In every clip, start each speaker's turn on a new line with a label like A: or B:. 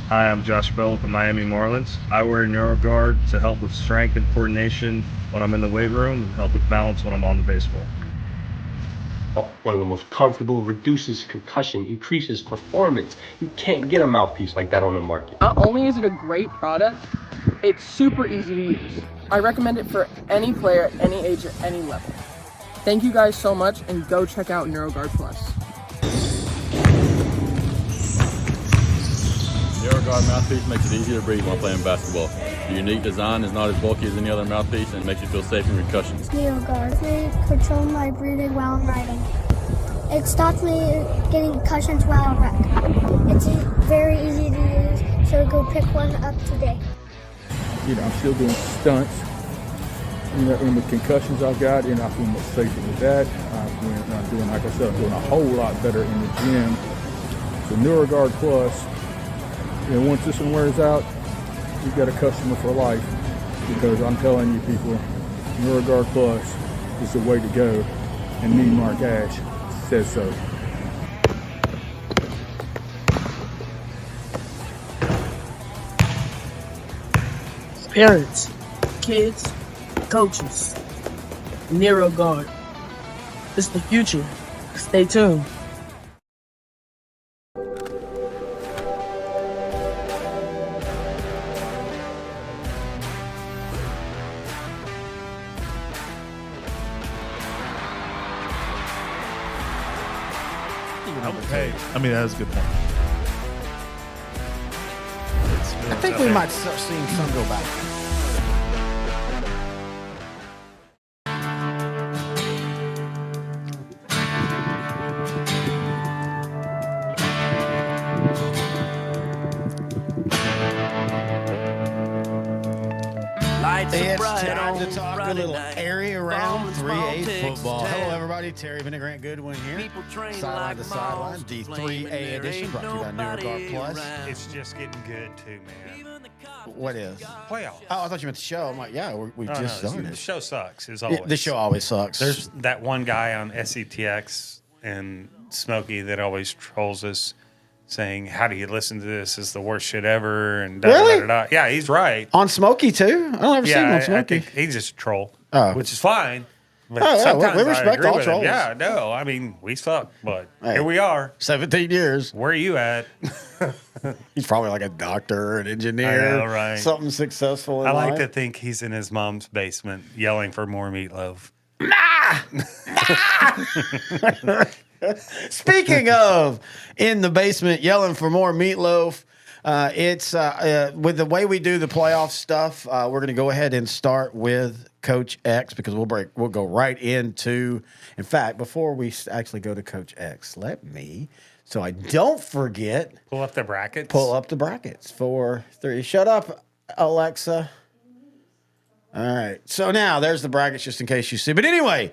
A: Hi, I'm Josh Bell with the Miami Marlins. I wear NeuroGuard to help with strength and coordination when I'm in the weight room and help with balance when I'm on the baseball.
B: One of the most comfortable, reduces concussion, increases performance. You can't get a mouthpiece like that on the market.
C: Not only is it a great product, it's super easy to use. I recommend it for any player, any age, at any level. Thank you guys so much, and go check out NeuroGuard Plus.
D: NeuroGuard mouthpiece makes it easier to breathe while playing basketball. The unique design is not as bulky as any other mouthpiece and makes you feel safe in concussions.
E: NeuroGuard really control my breathing while I'm riding. It stops me getting concussions while I ride. It's very easy to use, so go pick one up today.
F: I'm still doing stunts. And with concussions I've got, I feel much safer with that. I'm doing, like I said, I'm doing a whole lot better in the gym. So NeuroGuard Plus, once this one wears out, you've got a customer for life, because I'm telling you people, NeuroGuard Plus is the way to go, and me, Mark Ash, says so.
G: Parents, kids, coaches, NeuroGuard. It's the future. Stay tuned.
H: Hey, that was a good point.
I: I think we might start seeing some go back. It's time to talk a little area around 3A football. Hello, everybody. Terry Vinogrant Goodwin here. Sideline to Sideline, the 3A edition, brought to you by NeuroGuard Plus.
H: It's just getting good too, man.
I: What is?
H: Playoff.
I: Oh, I thought you meant the show. I'm like, yeah, we've just started.
H: The show sucks, as always.
I: The show always sucks.
H: There's that one guy on SETX and Smokey that always trolls us, saying, "How do you listen to this? It's the worst shit ever." And
I: Really?
H: Yeah, he's right.
I: On Smokey too? I don't ever see him on Smokey.
H: I think he's just a troll,
I: Oh.
H: which is fine. But
I: Oh, yeah,
H: sometimes
I: we
H: I
I: respect
H: agree
I: all
H: with him.
I: trolls.
H: Yeah, no, we suck, but
I: Hey.
H: here we are.
I: 17 years.
H: Where are you at?
I: He's probably like a doctor, an engineer,
H: I know, right?
I: something successful in
H: I like
I: life.
H: to think he's in his mom's basement yelling for more meatloaf.
I: Speaking of in the basement yelling for more meatloaf, it's with the way we do the playoff stuff, we're going to go ahead and start with Coach X, because we'll go right into, in fact, before we actually go to Coach X, let me, so I don't forget,
H: Pull up the brackets.
I: pull up the brackets for 3. Shut up, Alexa. All right. So now there's the brackets, just in case you see. But anyway,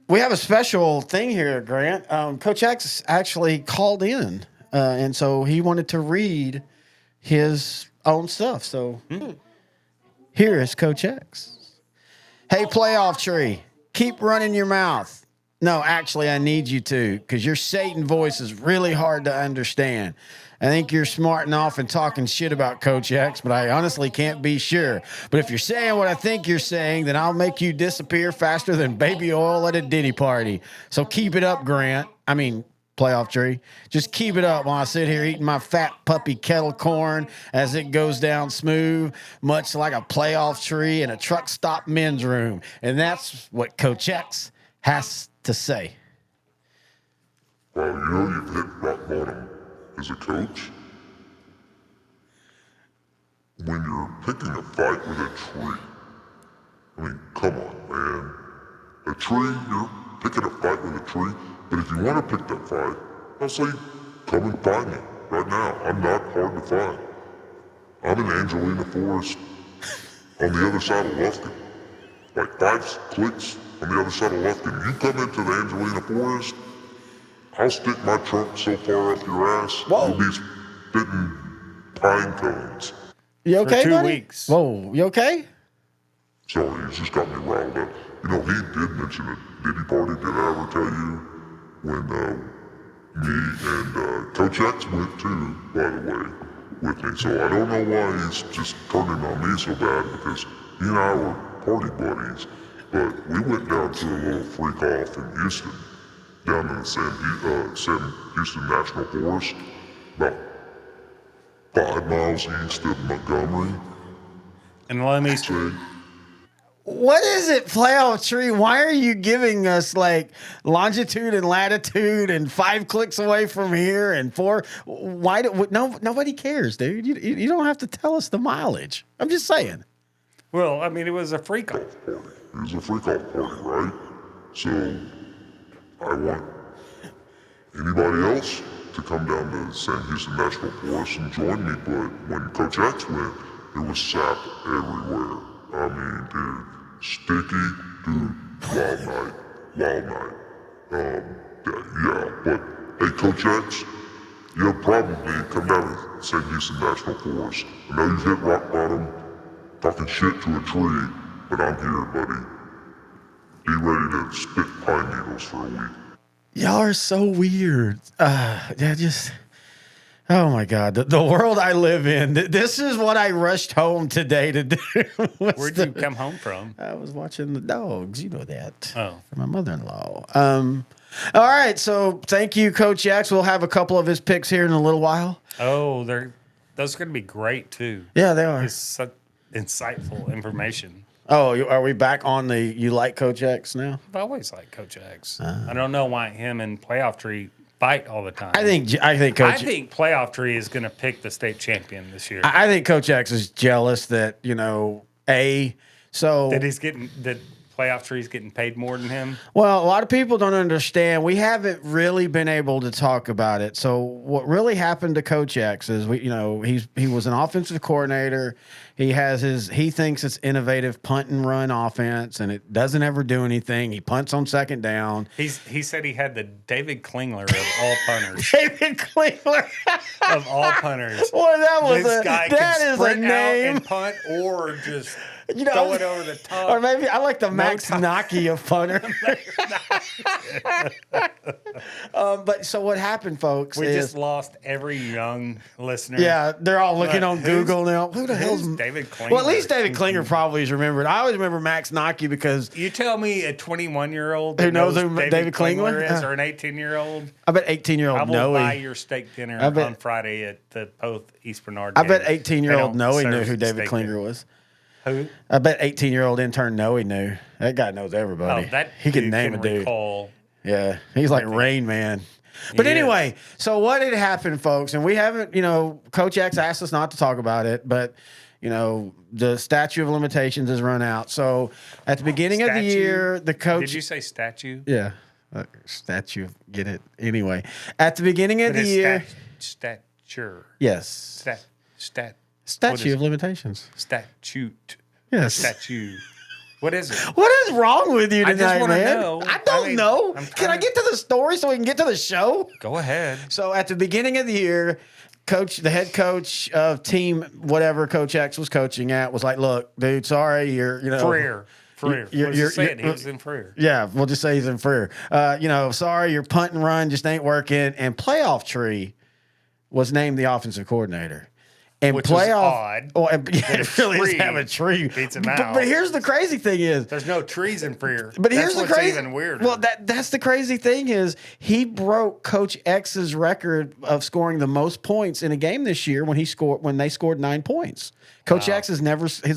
I: we have a special thing here, Grant. Coach X actually called in, and so he wanted to read his own stuff. So here is Coach X. Hey, playoff tree, keep running your mouth. No, actually, I need you to, because your Satan voice is really hard to understand. I think you're smarting off and talking shit about Coach X, but I honestly can't be sure. But if you're saying what I think you're saying, then I'll make you disappear faster than baby oil at a Diddy party. So keep it up, Grant. Playoff tree. Just keep it up while I sit here eating my fat puppy kettle corn as it goes down smooth, much like a playoff tree in a truck stop men's room. And that's what Coach X has to say.
J: Well, you've hit rock bottom as a coach when you're picking a fight with a tree. Come on, man. A tree, you're picking a fight with a tree, but if you want to pick that fight, I'll say, come and find me right now. I'm not hard to find. I'm in Angelina Forest on the other side of Lufkin. Like 5 clicks on the other side of Lufkin. You come into the Angelina Forest, I'll stick my trunk so far up your ass, you'll be spitting pine cones.
I: You okay,
H: for 2
I: buddy?
H: weeks.
I: Whoa, you okay?
J: Sorry, he's just got me riled up. He did mention a Diddy party. Did I ever tell you when me and Coach X went to, by the way? with me. So I don't know why he's just turning on me so bad, because he and I were party buddies. But we went down to a little freak off in Houston, down in the Sam Houston National Forest, about 5 miles east of Montgomery.
H: And let me
I: What is it, playoff tree? Why are you giving us like longitude and latitude and 5 clicks away from here and 4? Why do nobody cares, dude? You don't have to tell us the mileage. I'm just saying.
H: Well, I mean, it was a freak off
J: party. It was a freak off party, right? So I want anybody else to come down to Sam Houston National Forest and join me, but when Coach X went, it was sap everywhere. I mean, dude, sticky, dude, wild night. Yeah, but hey, Coach X, you'll probably come down to St. Houston National Forest. I know you hit rock bottom, talking shit to a tree, but I'm here, buddy. Be ready to spit pine needles for a week.
I: Y'all are so weird. Oh my God, the world I live in. This is what I rushed home today to do.
H: Where'd you come home from?
I: I was watching the dogs. You know that.
H: Oh.
I: From my mother-in-law. All right, so thank you, Coach X. We'll have a couple of his picks here in a little while.
H: Oh, those are going to be great too.
I: Yeah, they are.
H: It's such insightful information.
I: Oh, are we back on the you like Coach X now?
H: I've always liked Coach X. I don't know why him and Playoff Tree fight all the time.
I: I think
H: Playoff Tree is going to pick the state champion this year.
I: I think Coach X is jealous that that
H: Playoff Tree's getting paid more than him.
I: Well, a lot of people don't understand. We haven't really been able to talk about it. So what really happened to Coach X is he was an offensive coordinator. He thinks it's innovative punt and run offense, and it doesn't ever do anything. He punts on second down.
H: He said he had the David Klingler of all punters.
I: David Klingler
H: of all punters.
I: Well,
H: that
I: is a name.
H: And punt or just throw it over the top.
I: Or maybe I like the Max Naki of punter. But so what happened, folks?
H: We just lost every young listener.
I: Yeah, they're all looking on Google now. Who the hell's
H: David Klinger?
I: Well, at least David Klinger probably is remembered. I always remember Max Naki because
H: you tell me a 21-year-old
I: who knows who David Klinger
H: is, or an 18-year-old.
I: I bet 18-year-old Noe.
H: I will buy your steak dinner on Friday at the Poth East Bernard.
I: I bet 18-year-old Noe knew who David Klinger was.
H: Who?
I: I bet 18-year-old intern Noe knew. That guy knows everybody. He can name a dude.
H: Recall.
I: Yeah, he's like Rain Man. But anyway, so what had happened, folks, and we haven't, Coach X asked us not to talk about it, but, the statute of limitations has run out. So at the beginning of the year, the coach.
H: Did you say statue?
I: Yeah. Statue. Get it? Anyway, at the beginning of the year.
H: Stature.
I: Yes. Statute of limitations.
H: Statute.
I: Yes.
H: Statue. What is it?
I: What is wrong with you tonight, man?
H: Know.
I: I don't know. Can I get to the story so we can get to the show?
H: Go ahead.
I: So at the beginning of the year, the head coach of team whatever Coach X was coaching at was like, "Look, dude, sorry,
H: Freer. He was in Freer.
I: Yeah, we'll just say he's in Freer. Sorry, your punt and run just ain't working." And Playoff Tree was named the offensive coordinator. And
H: which
I: playoff,
H: is odd.
I: It really is have a tree.
H: Beats him out.
I: But here's the crazy thing is
H: there's no trees in Freer.
I: But here's the crazy,
H: even weirder.
I: Well, that's the crazy thing is he broke Coach X's record of scoring the most points in a game this year when they scored 9 points. Coach X his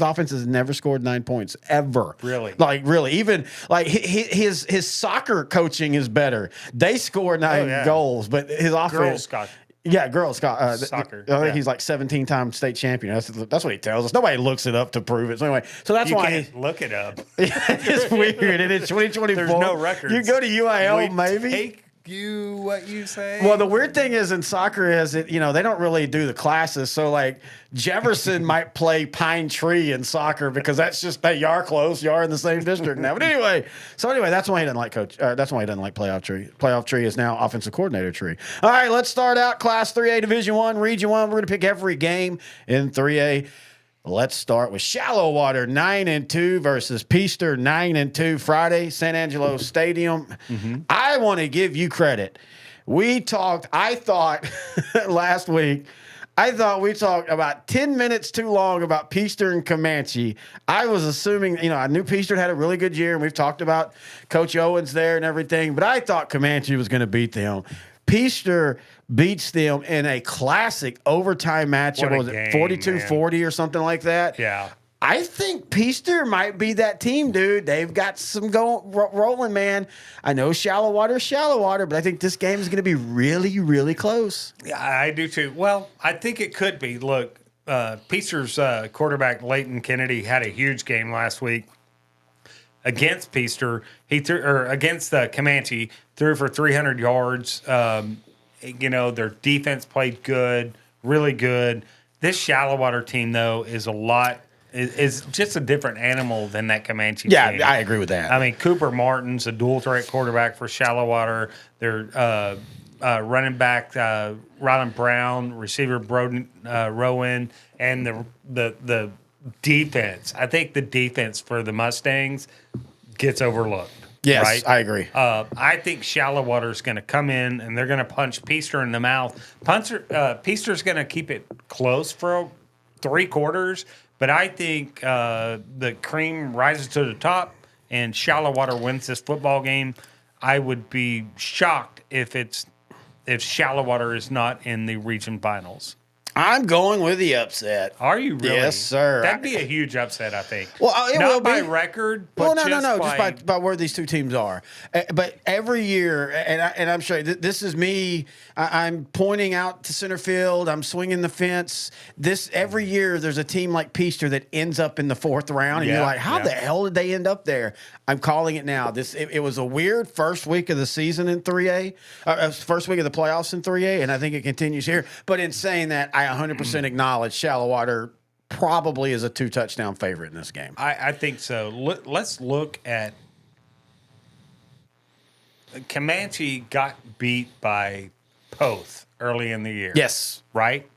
I: offense has never scored 9 points ever.
H: Really?
I: Really. Even like his soccer coaching is better. They score 9 goals, but his offense.
H: Girls got.
I: Yeah, girls got
H: soccer.
I: I think he's like 17-time state champion. That's what he tells us. Nobody looks it up to prove it. So anyway, that's why
H: you can't look it up.
I: It's weird. And it's 2024.
H: There's no records.
I: You go to UIL, maybe.
H: Take you what you say.
I: Well, the weird thing is in soccer is that they don't really do the classes. So like Jefferson might play Pine Tree in soccer because that's just you are close. You are in the same district now. But anyway, that's why he doesn't like coach. That's why he doesn't like Playoff Tree. Playoff Tree is now offensive coordinator tree. All right, let's start out Class 3A Division 1, Region 1. We're going to pick every game in 3A. Let's start with Shallow Water 9-2 versus Peaster 9-2 Friday, San Angelo Stadium. Mm-hmm. I want to give you credit. I thought last week I thought we talked about 10 minutes too long about Peaster and Comanche. I was assuming, I knew Peaster had a really good year, and we've talked about Coach Owens there and everything, but I thought Comanche was going to beat them. Peaster beats them in a classic overtime matchup. What was it, 42-40 or something like that?
H: Yeah.
I: I think Peaster might be that team, dude. They've got some rolling, man. I know shallow water, but I think this game is going to be really, really close.
H: Yeah, I do too. Well, I think it could be. Look, Peaster's quarterback Leighton Kennedy had a huge game last week against Peaster. He threw, or against Comanche, threw for 300 yards. Their defense played good, really good. This shallow water team, though, is is just a different animal than that Comanche team.
I: Yeah, I agree with that.
H: I mean, Cooper Martin's a dual threat quarterback for shallow water. They're running back Rylan Brown, receiver Rowan, and the defense. I think the defense for the Mustangs gets overlooked.
I: Yes,
H: right?
I: I agree.
H: I think shallow water is going to come in and they're going to punch Peaster in the mouth. Peaster's going to keep it close for 3 quarters, but I think the cream rises to the top and shallow water wins this football game. I would be shocked if shallow water is not in the region finals.
I: I'm going with the upset.
H: Are you really?
I: Yes, sir.
H: That'd be a huge upset, I think.
I: Well, it
H: not
I: will
H: by
I: be.
H: record, but
I: just by where these two teams are. But every year, and I'm sure this is me. I'm pointing out to center field. I'm swinging the fence. Every year, there's a team like Peaster that ends up in the 4th round, and you're like, how the hell did they end up there? I'm calling it now. It was a weird first week of the season in 3A, first week of the playoffs in 3A, and I think it continues here. But in saying that, I 100% acknowledge shallow water probably is a 2-touchdown favorite in this game.
H: I think so. Let's look at Comanche got beat by Poth early in the year.
I: Yes.
H: Right?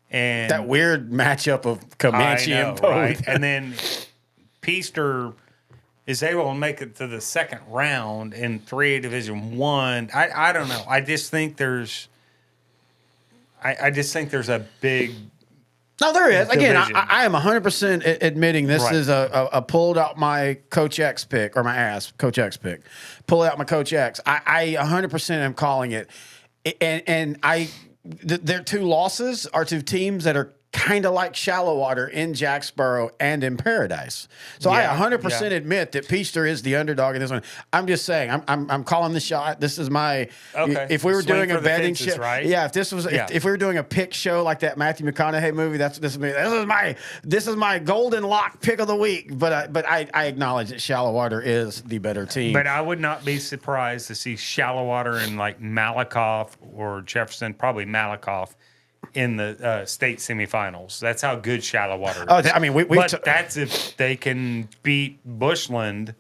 H: And
I: that weird matchup of Comanche and Poth.
H: Right? And then Peaster is able to make it to the 2nd round in 3A Division I. I don't know. I just think there's a big.
I: No, there is.
H: Division.
I: Again, I am 100% admitting this
H: Right.
I: is a pulled out my Coach X pick, or my ass Coach X pick. Pull out my Coach X. I 100% am calling it. And their 2 losses are to teams that are kind of like shallow water in Jacksboro and in Paradise. So I 100% admit that Peaster is the underdog in this one. I'm just saying, I'm calling the shot. This is my, if we were doing a betting show,
H: right?
I: Yeah, if we were doing a pick show like that Matthew McConaughey movie, this is my golden lock pick of the week. But I acknowledge that shallow water is the better team.
H: But I would not be surprised to see shallow water in like Malakoff or Jefferson, probably Malakoff, in the state semifinals. That's how good shallow water is.
I: Oh, I mean,
H: that's if they can beat Bushland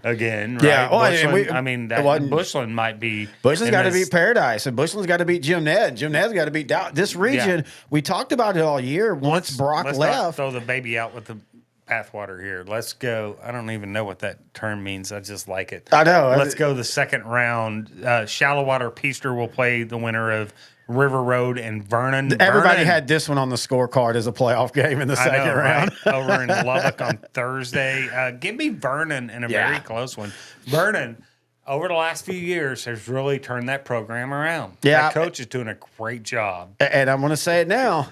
H: again, right?
I: Yeah, well,
H: Bushland might be.
I: Bushland's got to beat Paradise, and Bushland's got to beat Jim Ned. Jim Ned's got to beat Dow. This region, we talked about it all year. Once Brock
H: let's
I: left,
H: not throw the baby out with the bathwater here. Let's go. I don't even know what that term means. I just like it.
I: I know.
H: Let's go the 2nd round. Shallow water Peaster will play the winner of River Road and Vernon.
I: Everybody had this one on the scorecard as a playoff game in the second round.
H: Right? Over in Lubbock on Thursday. Give me Vernon in a very close one. Vernon, over the last few years, has really turned that program around.
I: Yeah.
H: That coach is doing a great job.
I: And I'm going to say it now.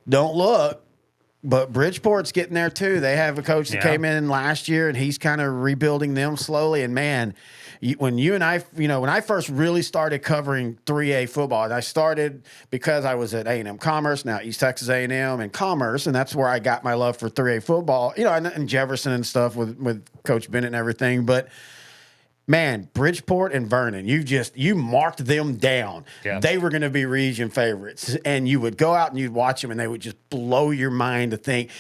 I: Don't look. But Bridgeport's getting there too. They have a coach that came in last year, and he's kind of rebuilding them slowly. And man, when you and I, when I first really started covering 3A football, and I started because I was at A&M Commerce, now East Texas A&M and Commerce, and that's where I got my love for 3A football. And Jefferson and stuff with Coach Bennett and everything, but. Man, Bridgeport and Vernon, you marked them down.
H: Yeah.
I: They were going to be region favorites. And you would go out and you'd watch them, and they would just blow your mind to think,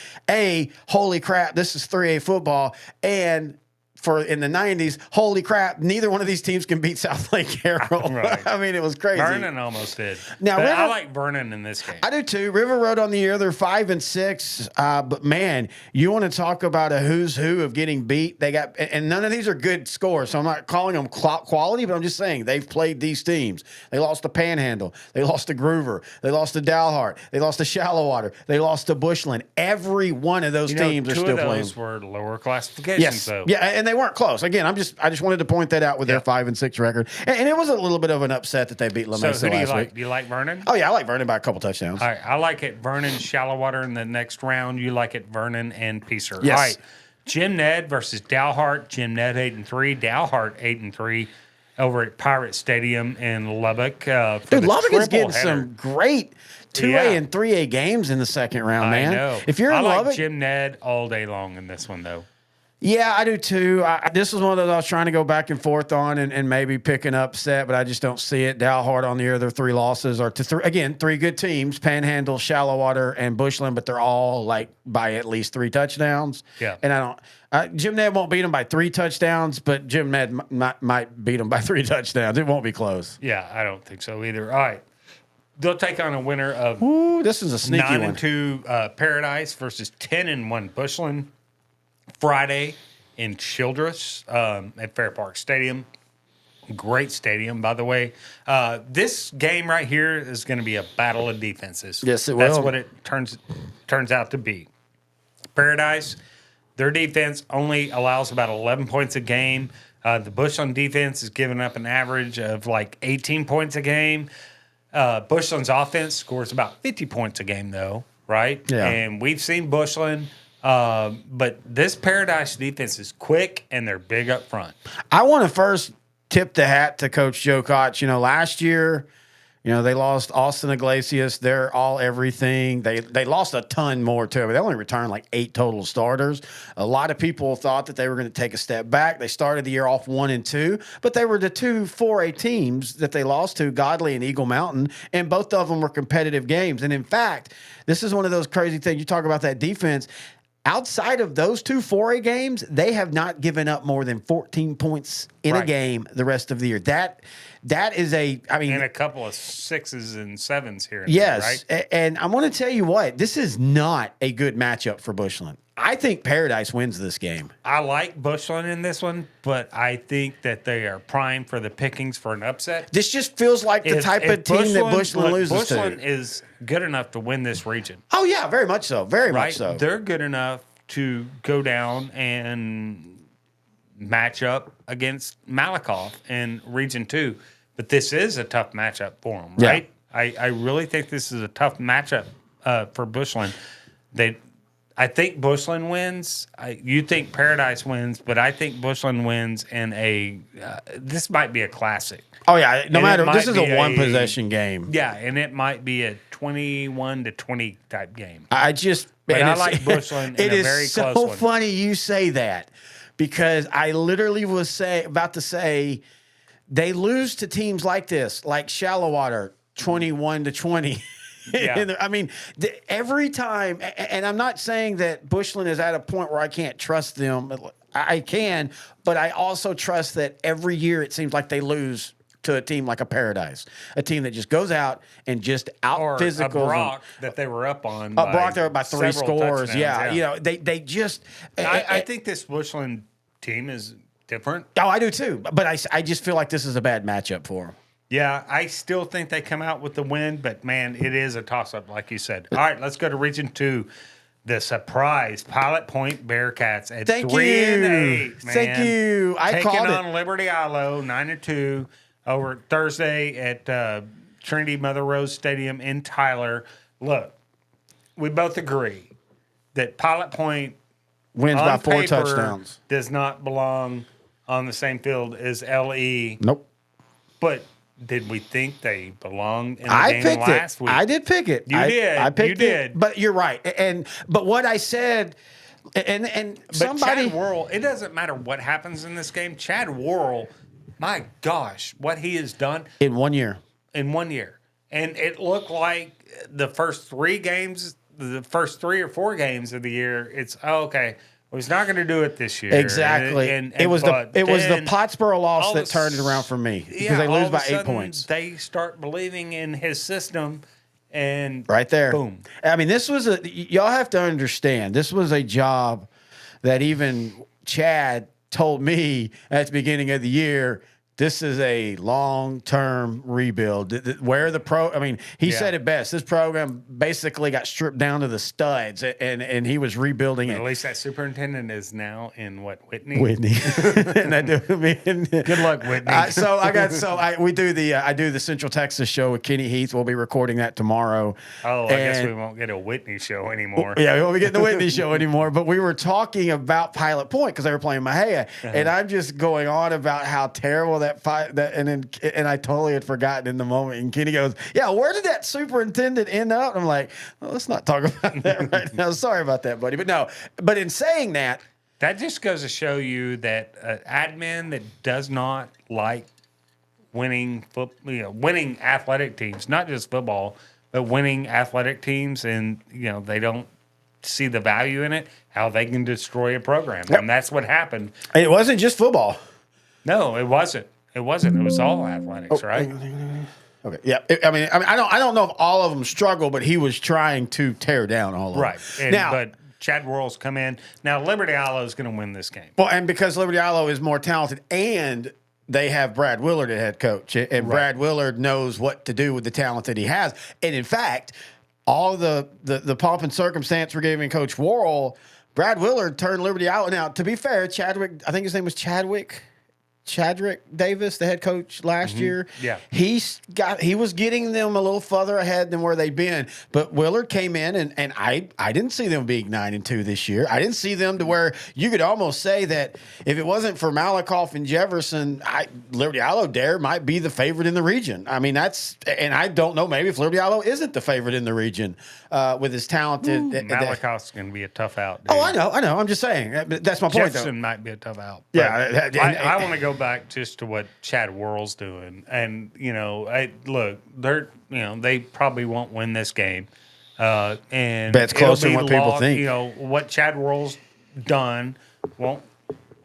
I: holy crap, this is 3A football. And for in the 90s, holy crap, neither one of these teams can beat South Lake Carroll.
H: Right.
I: I mean, it was crazy.
H: Vernon almost did.
I: Now,
H: But I
I: River-
H: like Vernon in this game.
I: I do too. River Road on the year, they're 5-6. But man, you want to talk about a who's who of getting beat? They got, and none of these are good scores. So I'm not calling them quality, but I'm just saying they've played these teams. They lost to Panhandle. They lost to Groover. They lost to Dalhart. They lost to Shallowater. They lost to Bushland. Every one of those teams are
H: two
I: still
H: of
I: playing.
H: those were lower classifications,
I: Yes.
H: though.
I: Yeah, and they weren't close. Again, I just wanted to point that out with their 5-6 record. And it was a little bit of an upset that they beat La
H: So
I: Mesa
H: who do you
I: last
H: like?
I: week.
H: Do you like Vernon?
I: Oh yeah, I like Vernon by a couple touchdowns.
H: All right, I like it. Vernon, Shallowater in the next round. You like it, Vernon and Peacer.
I: Yes.
H: All right, Jim Ned versus Dalhart. Jim Ned 8-3. Dalhart 8-3 over at Pirate Stadium in Lubbock.
I: Dude, Lubbock is getting
H: header.
I: some great 2A and 3A games in the second round, man.
H: I know.
I: If you're in
H: I like
I: Lubbock,
H: Jim Ned all day long in this one, though.
I: yeah, I do too. This was one of those I was trying to go back and forth on and maybe pick an upset, but I just don't see it. Dalhart on the year, their 3 losses are to three good teams: Panhandle, Shallowater, and Bushland, but they're all like by at least 3 touchdowns.
H: Yeah.
I: And I don't. Jim Ned won't beat them by 3 touchdowns, but Jim Ned might beat them by 3 touchdowns. It won't be close.
H: Yeah, I don't think so either. All right. They'll take on a winner of
I: Ooh, this is a sneaky one.
H: 9-2 Paradise versus 10-1 Bushland. Friday in Childress at Fair Park Stadium. Great stadium, by the way. This game right here is going to be a battle of defenses.
I: Yes, it
H: That's
I: will.
H: what it turns out to be. Paradise, their defense only allows about 11 points a game. The Bushland defense is giving up an average of like 18 points a game. Bushland's offense scores about 50 points a game, though, right?
I: Yeah.
H: And we've seen Bushland, but this Paradise defense is quick and they're big up front.
I: I want to first tip the hat to Coach Joe Koch. You know, last year, you know, they lost Austin Iglesias. They're all everything. They lost a ton more too. They only returned like 8 total starters. A lot of people thought that they were going to take a step back. They started the year off 1-2, but they were the 2 4A teams that they lost to, Godley and Eagle Mountain, and both of them were competitive games. And in fact, this is one of those crazy things. You talk about that defense. Outside of those 2 4A games, they have not given up more than 14 points in a game the rest of the year. That is and
H: a couple of 6s and 7s here. And
I: yes,
H: there, right?
I: And I want to tell you what, this is not a good matchup for Bushland. I think Paradise wins this game.
H: I like Bushland in this one, but I think that they are primed for the pickings for an upset.
I: This just feels like the type of team that Bushland loses
H: Bushland
I: to.
H: is good enough to win this region.
I: Oh yeah, very much so. Very
H: Right?
I: much so.
H: They're good enough to go down and match up against Malakoff in Region 2. But this is a tough matchup for them,
I: Yeah.
H: right? I really think this is a tough matchup for Bushland. I think Bushland wins. You think Paradise wins, but I think Bushland wins in this might be a classic.
I: Oh yeah, no
H: And
I: matter.
H: it
I: This
H: might
I: is a
H: be
I: one possession game.
H: Yeah, and it might be a 21-20 type game.
I: I just.
H: But
I: and
H: I
I: it's-
H: like Bushland in
I: It
H: a
I: is
H: very
I: so
H: close one.
I: funny you say that because I literally was about to say they lose to teams like this, like Shallowater, 21-20.
H: Yeah.
I: I mean, every time, and I'm not saying that Bushland is at a point where I can't trust them. I can, but I also trust that every year it seems like they lose to a team like a Paradise, a team that just goes out and just out
H: Or a
I: physical
H: Brock that they were up on.
I: Brock, they're up by 3
H: several
I: scores.
H: touchdowns,
I: Yeah, you know, they just.
H: I think this Bushland team is different.
I: Oh, I do too. But I just feel like this is a bad matchup for them.
H: Yeah, I still think they come out with the win, but man, it is a toss-up, like you said. All right, let's go to Region 2. The surprise Pilot Point Bearcats at 3-8. Man.
I: Thank you. I
H: Taking
I: called
H: on
I: it.
H: Liberty Ilo 9-2 over Thursday at Trinity Mother Rose Stadium in Tyler. Look, we both agree that Pilot Point
I: Wins
H: on
I: by 4
H: paper
I: touchdowns.
H: does not belong on the same field as LE.
I: Nope.
H: But did we think they belonged in the
I: I
H: game
I: picked
H: last
I: it.
H: week?
I: I did pick it.
H: You did.
I: I picked
H: You
I: it.
H: did.
I: But you're right. But what I said, and
H: But
I: somebody.
H: Chad Worrell, it doesn't matter what happens in this game. Chad Worrell, my gosh, what he has done
I: in 1 year.
H: in 1 year. And it looked like the first 3 games, the first 3 or 4 games of the year, it's, okay, Well, he's not going to do it this year.
I: Exactly. It was the Pottsboro loss
H: all
I: that
H: of a
I: turned it around for me because
H: Yeah,
I: they
H: all
I: lose
H: of a
I: by 8
H: sudden,
I: points.
H: They start believing in his system, and
I: Right there.
H: boom.
I: I mean, this was y'all have to understand, this was a job that even Chad told me at the beginning of the year, this is a long-term rebuild. Where he said it best. This program basically got stripped down to the studs, and he was rebuilding it.
H: At least that superintendent is now in Whitney.
I: Whitney. And
H: Good luck, Whitney.
I: We do I do the Central Texas show with Kenny Heath. We'll be recording that tomorrow.
H: Oh, I guess we won't get a Whitney show anymore.
I: Yeah, we won't be getting the Whitney show anymore. But we were talking about Pilot Point because they were playing Mahia, and I'm just going on about how terrible and I totally had forgotten in the moment. And Kenny goes, "Yeah, where did that superintendent end up?" And I'm like, well, let's not talk about that right now. Sorry about that, buddy. But no, but in saying that,
H: that just goes to show you that admin that does not like winning athletic teams, not just football, but winning athletic teams, and they don't see the value in it, how they can destroy a program. Yep. And that's what happened.
I: It wasn't just football.
H: No, it wasn't. It wasn't. It was all athletics, right?
I: Okay. Yeah. I don't know if all of them struggle, but he was trying to tear down all of them.
H: Right. But Chad Worrell's come in. Now, Liberty Islo is going to win this game.
I: Well, and because Liberty Islo is more talented and they have Brad Willard at head coach, and Brad Willard knows what to do with the talent that he has. And in fact, all the pomp and circumstance we're giving Coach Worrell, Brad Willard turned Liberty Islo. Now, to be fair, Chadwick, I think his name was Chadrick Davis, the head coach last year.
H: Yeah.
I: He was getting them a little further ahead than where they'd been. But Willard came in and I didn't see them being 9-2 this year. I didn't see them to where you could almost say that if it wasn't for Malakoff and Jefferson, Liberty Islo Dare might be the favorite in the region. I mean, and I don't know, maybe if Liberty Islo isn't the favorite in the region with his talented.
H: Malakoff's going to be a tough out. Dude.
I: Oh, I know. I'm just saying. That's my point, though.
H: Jefferson might be a tough out.
I: Yeah.
H: I want to go back just to what Chad Worrell's doing, and they probably won't win this game, and
I: that's closer than what people think.
H: What Chad Worrell's done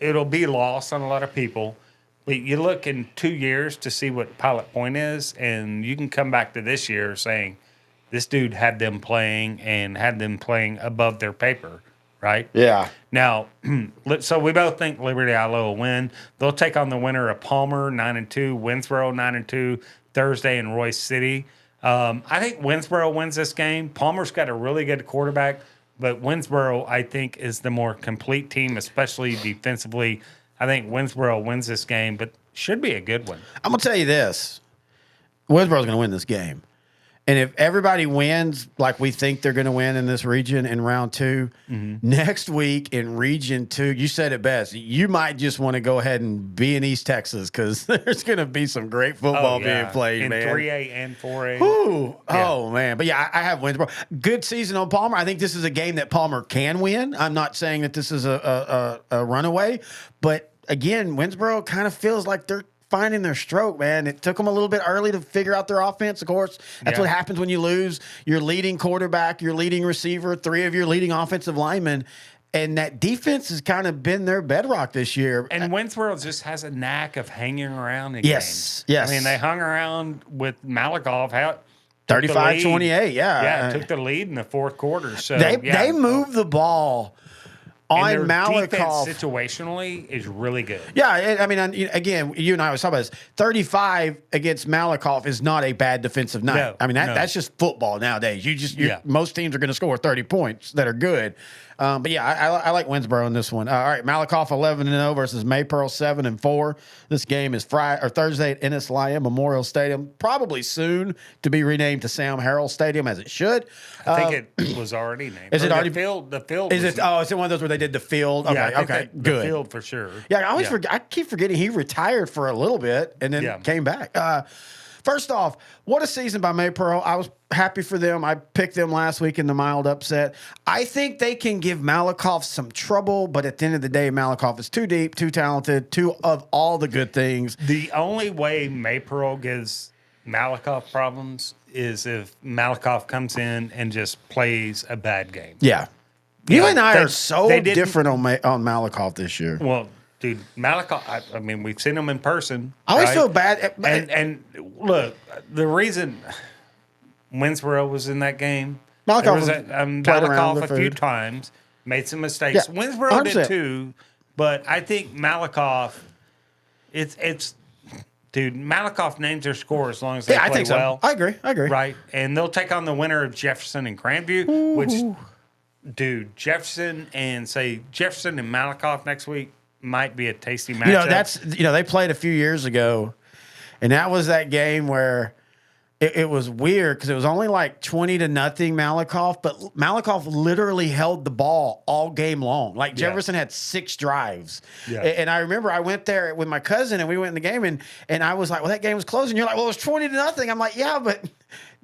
H: it'll be lost on a lot of people. But you look in 2 years to see what Pilot Point is, and you can come back to this year saying this dude had them playing above their paper. Right?
I: Yeah.
H: Now, so we both think Liberty Islo will win. They'll take on the winner of Palmer, 9-2, Winsboro, 9-2, Thursday in Royce City. I think Winsboro wins this game. Palmer's got a really good quarterback, but Winsboro, I think, is the more complete team, especially defensively. I think Winsboro wins this game, but should be a good one.
I: I'm going to tell you this. Winsboro's going to win this game. And if everybody wins like we think they're going to win in this region in round 2, next week in region 2, you said it best. You might just want to go ahead and be in East Texas because there's going to be some great football being played, man.
H: In 3A and 4A.
I: Ooh. Yeah. Oh, man. But yeah, I have Winsboro. Good season on Palmer. I think this is a game that Palmer can win. I'm not saying that this is a runaway. But again, Winsboro kind of feels like they're finding their stroke, man. It took them a little bit early to figure out their offense. Of course, that's what happens when you lose your leading quarterback, your leading receiver, 3 of your leading offensive linemen. And that defense has kind of been their bedrock this year.
H: And Winsboro just has a knack of hanging around in
I: games. Yes.
H: I mean, they hung around with Malakoff.
I: 35-28,
H: Yeah, took the lead in the fourth quarter. So
I: they moved the ball on Malakoff.
H: Situationally is really good.
I: Yeah, I mean, again, you and I was talking about this. 35 against Malakoff is not a bad defensive night.
H: No,
I: I mean, that's just football nowadays. Most teams are going to score 30 points that are good. But yeah, I like Winsboro in this one. All right, Malakoff 11-0 versus Maypearl 7-4. This game is Thursday at Ennis Lyon Memorial Stadium. Probably soon to be renamed to Sam Harrell Stadium, as it should.
H: I think it was already named.
I: Is it already
H: the field?
I: Is it? Oh, is it one of those where they did the field? Okay,
H: yeah,
I: good.
H: The field for sure.
I: Yeah, I keep forgetting he retired for a little bit and then came back. First off, what a season by Maypearl. I was happy for them. I picked them last week in the mild upset. I think they can give Malakoff some trouble, but at the end of the day, Malakoff is too deep, too talented, too of all the good things.
H: The only way Maypearl gives Malakoff problems is if Malakoff comes in and just plays a bad game.
I: Yeah. You
H: know,
I: and I
H: they-
I: are so
H: they didn't-
I: different on Malakoff this year.
H: Well, dude, Malakoff. I mean, we've seen him in person.
I: I always
H: right?
I: feel bad.
H: And look, the reason Winsboro was in that game,
I: Malakoff
H: there was
I: played around
H: Malakoff
I: the
H: a few
I: food.
H: times, made some mistakes.
I: Yeah,
H: Winsboro did
I: 100%.
H: too, but I think Malakoff, it's dude, Malakoff names their score as long as they
I: Yeah, I
H: play
I: think so.
H: well.
I: I agree.
H: Right, and they'll take on the winner of Jefferson and Grandview, which, dude, Jefferson and Malakoff next week might be a tasty matchup.
I: They played a few years ago, and that was that game where it was weird because it was only like 20-0 Malakoff, but Malakoff literally held the ball all game long. Like Jefferson had 6 drives.
H: Yeah.
I: And I remember I went there with my cousin and we went in the game and I was like, well, that game was close. And you're like, well, it was 20-0. I'm like, yeah, but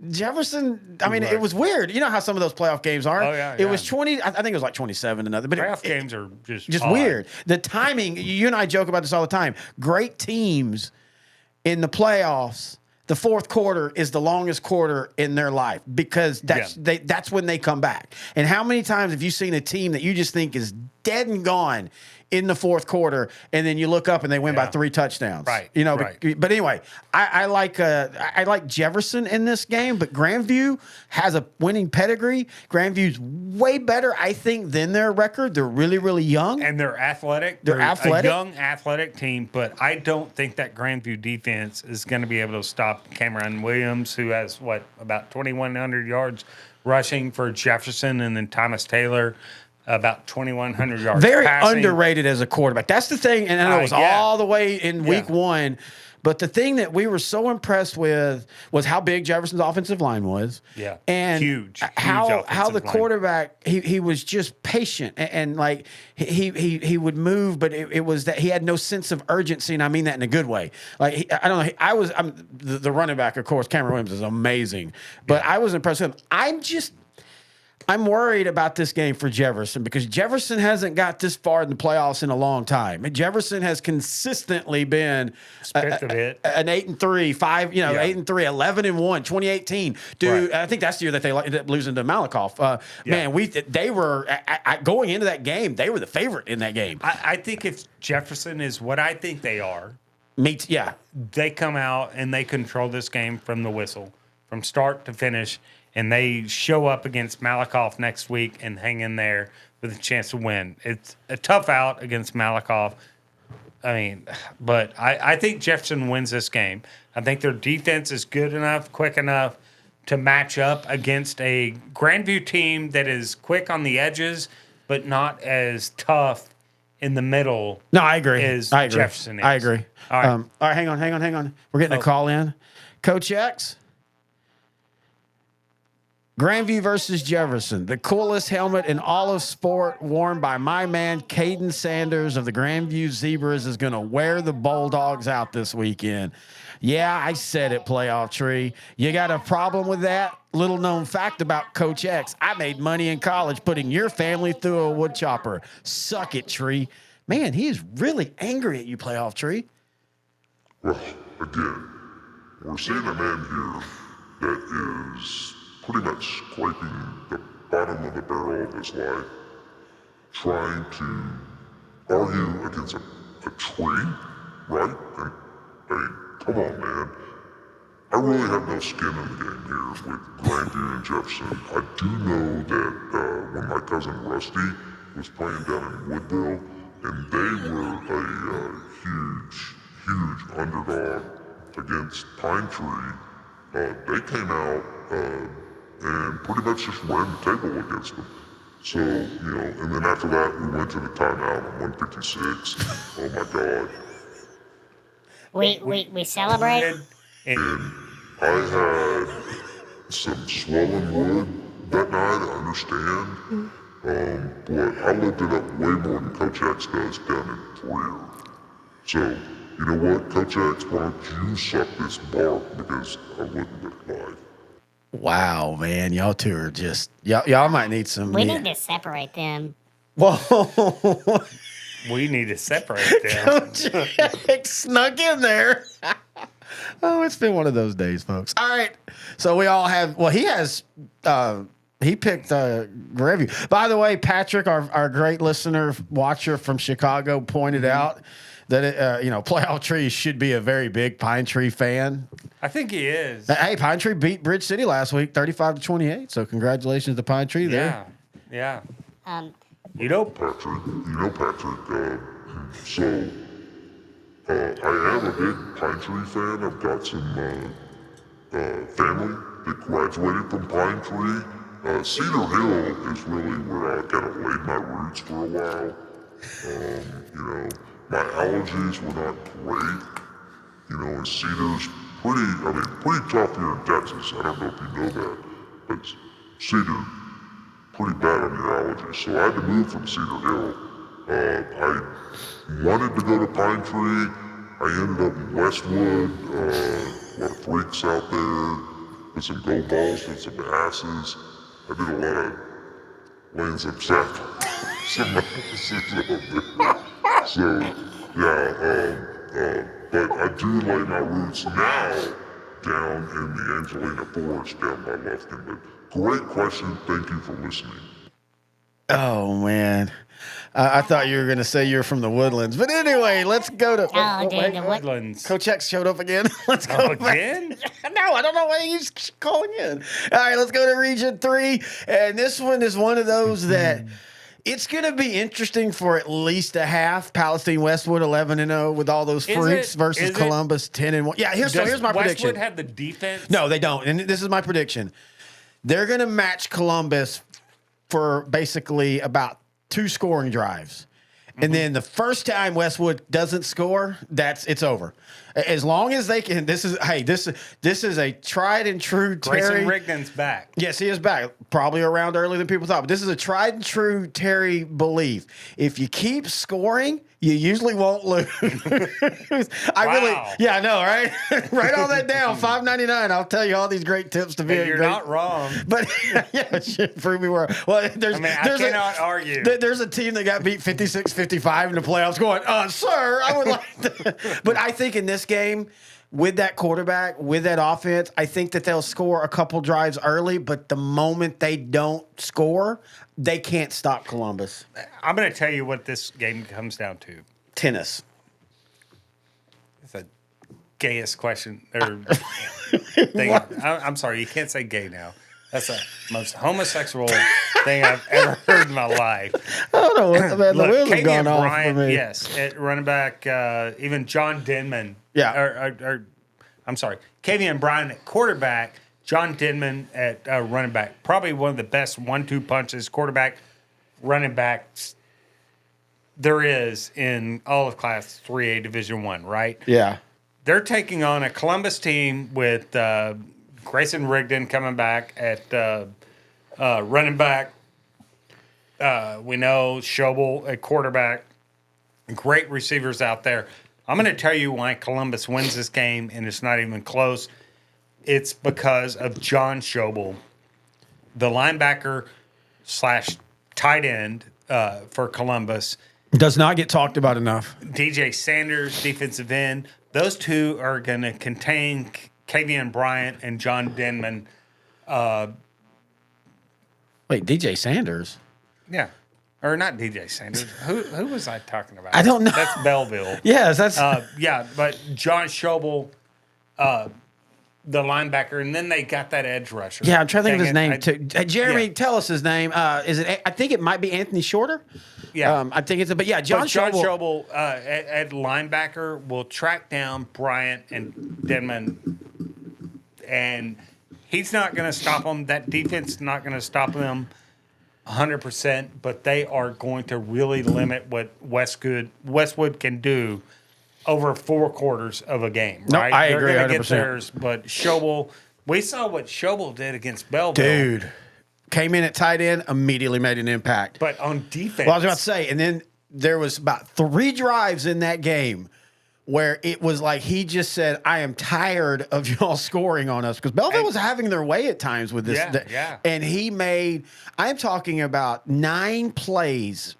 I: Jefferson, I mean, it was weird. You know how some of those playoff games are.
H: Oh, yeah,
I: It was 20, I think it was like 27-0. But
H: Playoff games are just
I: odd. Weird. The timing, you and I joke about this all the time. Great teams in the playoffs, the fourth quarter is the longest quarter in their life because that's when they come back. And how many times have you seen a team that you just think is dead and gone in the fourth quarter, and then you look up and they win by 3 touchdowns?
H: Right.
I: You know.
H: Right.
I: But anyway, I like Jefferson in this game, but Grandview has a winning pedigree. Grandview's way better, I think, than their record. They're really, really young.
H: And they're athletic.
I: They're athletic.
H: A young, athletic team, but I don't think that Grandview defense is going to be able to stop Cameron Williams, who has, about 2,100 yards rushing for Jefferson, and then Thomas Taylor, about 2,100 yards
I: Very
H: passing.
I: underrated as a quarterback. That's the thing, and I know it was all the way in week 1. But the thing that we were so impressed with was how big Jefferson's offensive line was.
H: Yeah,
I: and
H: huge
I: how
H: offensive
I: the
H: line.
I: quarterback he was just patient and like he would move, but it was that he had no sense of urgency, and I mean that in a good way. Like I don't know, I'm the running back, of course. Cameron Williams is amazing, but I was impressed with him. I'm worried about this game for Jefferson because Jefferson hasn't got this far in the playoffs in a long time. Jefferson has consistently been an 8-3, 5, 8-3, 11-1, 2018. Dude, I think that's the year that they ended up losing to Malakoff. Man, they were going into that game. They were the favorite in that game.
H: I think if Jefferson is what I think they are,
I: they
H: come out and they control this game from the whistle, from start to finish. And they show up against Malakoff next week and hang in there with a chance to win. It's a tough out against Malakoff. I mean, but I think Jefferson wins this game. I think their defense is good enough, quick enough to match up against a Grandview team that is quick on the edges, but not as tough in the middle.
I: No, I agree.
H: Jefferson is.
I: I agree.
H: All right.
I: All right, hang on. We're getting a call in. Coach X. Grandview versus Jefferson, the coolest helmet in all of sport, worn by my man Caden Sanders of the Grandview Zebras, is going to wear the Bulldogs out this weekend. Yeah, I said it, Playoff Tree. You got a problem with that? Little known fact about Coach X, I made money in college putting your family through a wood chopper. Suck it, Tree. Man, he is really angry at you, Playoff Tree.
J: Well, again, we're seeing a man here that is pretty much scraping the bottom of the barrel of his life, trying to argue against a tree, right? And, I mean, come on, man. I really have no skin in the game here with Grandview and Jefferson. I do know that when my cousin Rusty was playing down in Woodville, and they were a huge underdog against Pine Tree, they came out and pretty much just ran the table against them. So, and then after that, we went to the timeout on 156. Oh my God.
K: We celebrated.
J: And I had some swollen wood that night, I understand. But I lived it up way more than Coach X does down in Freer. So, you know what, Coach X, why don't you suck this bark because I wouldn't let it live.
I: Wow, man, y'all two are just y'all might need some.
K: We need to separate them.
I: Whoa.
H: We need to separate them.
I: Snuck in there. Oh, it's been one of those days, folks. All right. So we all have, he has He picked Grandview. By the way, Patrick, our great listener, watcher from Chicago, pointed out that Playoff Tree should be a very big Pine Tree fan.
H: I think he is.
I: Hey, Pine Tree beat Bridge City last week, 35-28. So congratulations to Pine Tree there.
H: Yeah.
J: Patrick. So I am a big Pine Tree fan. I've got some family that graduated from Pine Tree. Cedar Hill is really where I kind of laid my roots for a while. My allergies were not great. And Cedar's pretty tough here in Texas. I don't know if you know that, but Cedar, pretty bad on your allergies. So I had to move from Cedar Hill. I wanted to go to Pine Tree. I ended up in Westwood. A lot of freaks out there with some gold balls and some asses. I did a lot of laying some sack. Some asses out there. So, yeah, but I do lay my roots now down in the Angelina Forest down by Lufkin. But great question. Thank you for listening.
I: Oh, man. I thought you were going to say you're from the Woodlands. But anyway, let's go to...
K: The
H: Woodlands.
I: Coach X showed up again. Let's go
H: again?
I: No, I don't know why he's calling in. All right, let's go to Region 3. And this one is one of those that... It's going to be interesting for at least a half. Palestine Westwood 11-0 with all those freaks versus Columbus 10-1. Yeah, here's my prediction.
H: Westwood have the defense?
I: No, they don't. And this is my prediction. They're going to match Columbus for basically about 2 scoring drives. And then the first time Westwood doesn't score, it's over. As long as they can, this is a tried and true Terry.
H: Grayson Rigdon's back.
I: Yes, he is back. Probably around earlier than people thought. But this is a tried and true Terry belief. If you keep scoring, you usually won't lose. I know, right? Write all that down. $5.99. I'll tell you all these great tips to be.
H: You're not wrong.
I: But yeah, it should prove me wrong. Well,
H: I cannot argue.
I: There's a team that got beat 56-55 in the playoffs. Going, sir, I would like to. But I think in this game, with that quarterback, with that offense, I think that they'll score a couple drives early, but the moment they don't score, they can't stop Columbus.
H: I'm going to tell you what this game comes down to.
I: Tennis.
H: It's the gayest question. Thing. I'm sorry, you can't say gay now. That's the most homosexual thing I've ever heard in my life.
I: I don't know what the wheels have gone off
H: Bryant,
I: for me.
H: yes, at running back, even John Denman.
I: Yeah.
H: I'm sorry, Kavian Bryant at quarterback, John Denman at running back. Probably one of the best 1-2 punches, quarterback, running backs there is in all of Class 3A Division I, right?
I: Yeah.
H: They're taking on a Columbus team with Grayson Rigdon coming back at running back. We know Schobel at quarterback. Great receivers out there. I'm going to tell you why Columbus wins this game, and it's not even close. It's because of John Schobel, the linebacker / tight end for Columbus.
I: Does not get talked about enough.
H: DJ Sanders, defensive end. Those two are going to contain Kavian Bryant and John Denman.
I: Wait, DJ Sanders?
H: Yeah. Or not DJ Sanders. Who was I talking about?
I: I don't know.
H: That's Belleville.
I: Yes, that's...
H: yeah, but John Schobel, the linebacker, and then they got that edge rusher.
I: Yeah, I'm trying to think of his name, too. Jeremy, tell us his name. Is it? I think it might be Anthony Shorter.
H: Yeah.
I: I think it's... But yeah, John
H: Schobel at linebacker will track down Bryant and Denman, and he's not going to stop them. That defense is not going to stop them 100%, but they are going to really limit what Westwood can do over 4 quarters of a game, right?
I: I agree 100%.
H: They're going to get theirs, but Schobel, we saw what Schobel did against Belleville.
I: Dude, came in at tight end, immediately made an impact.
H: But on defense.
I: Well, I was about to say, and then there was about 3 drives in that game where it was like he just said, I am tired of y'all scoring on us, because Belleville was having their way at times with this.
H: Yeah.
I: And he made, I'm talking about 9 plays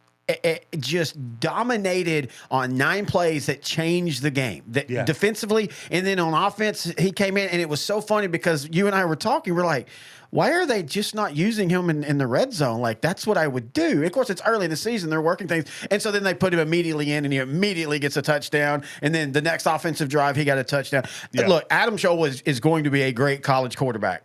I: just dominated on 9 plays that changed the game defensively. And then on offense, he came in, and it was so funny because you and I were talking. We're like, why are they just not using him in the red zone? Like, that's what I would do. Of course, it's early in the season. They're working things. And so then they put him immediately in, and he immediately gets a touchdown. And then the next offensive drive, he got a touchdown. Yeah. Look, Adam Schobel is going to be a great college quarterback.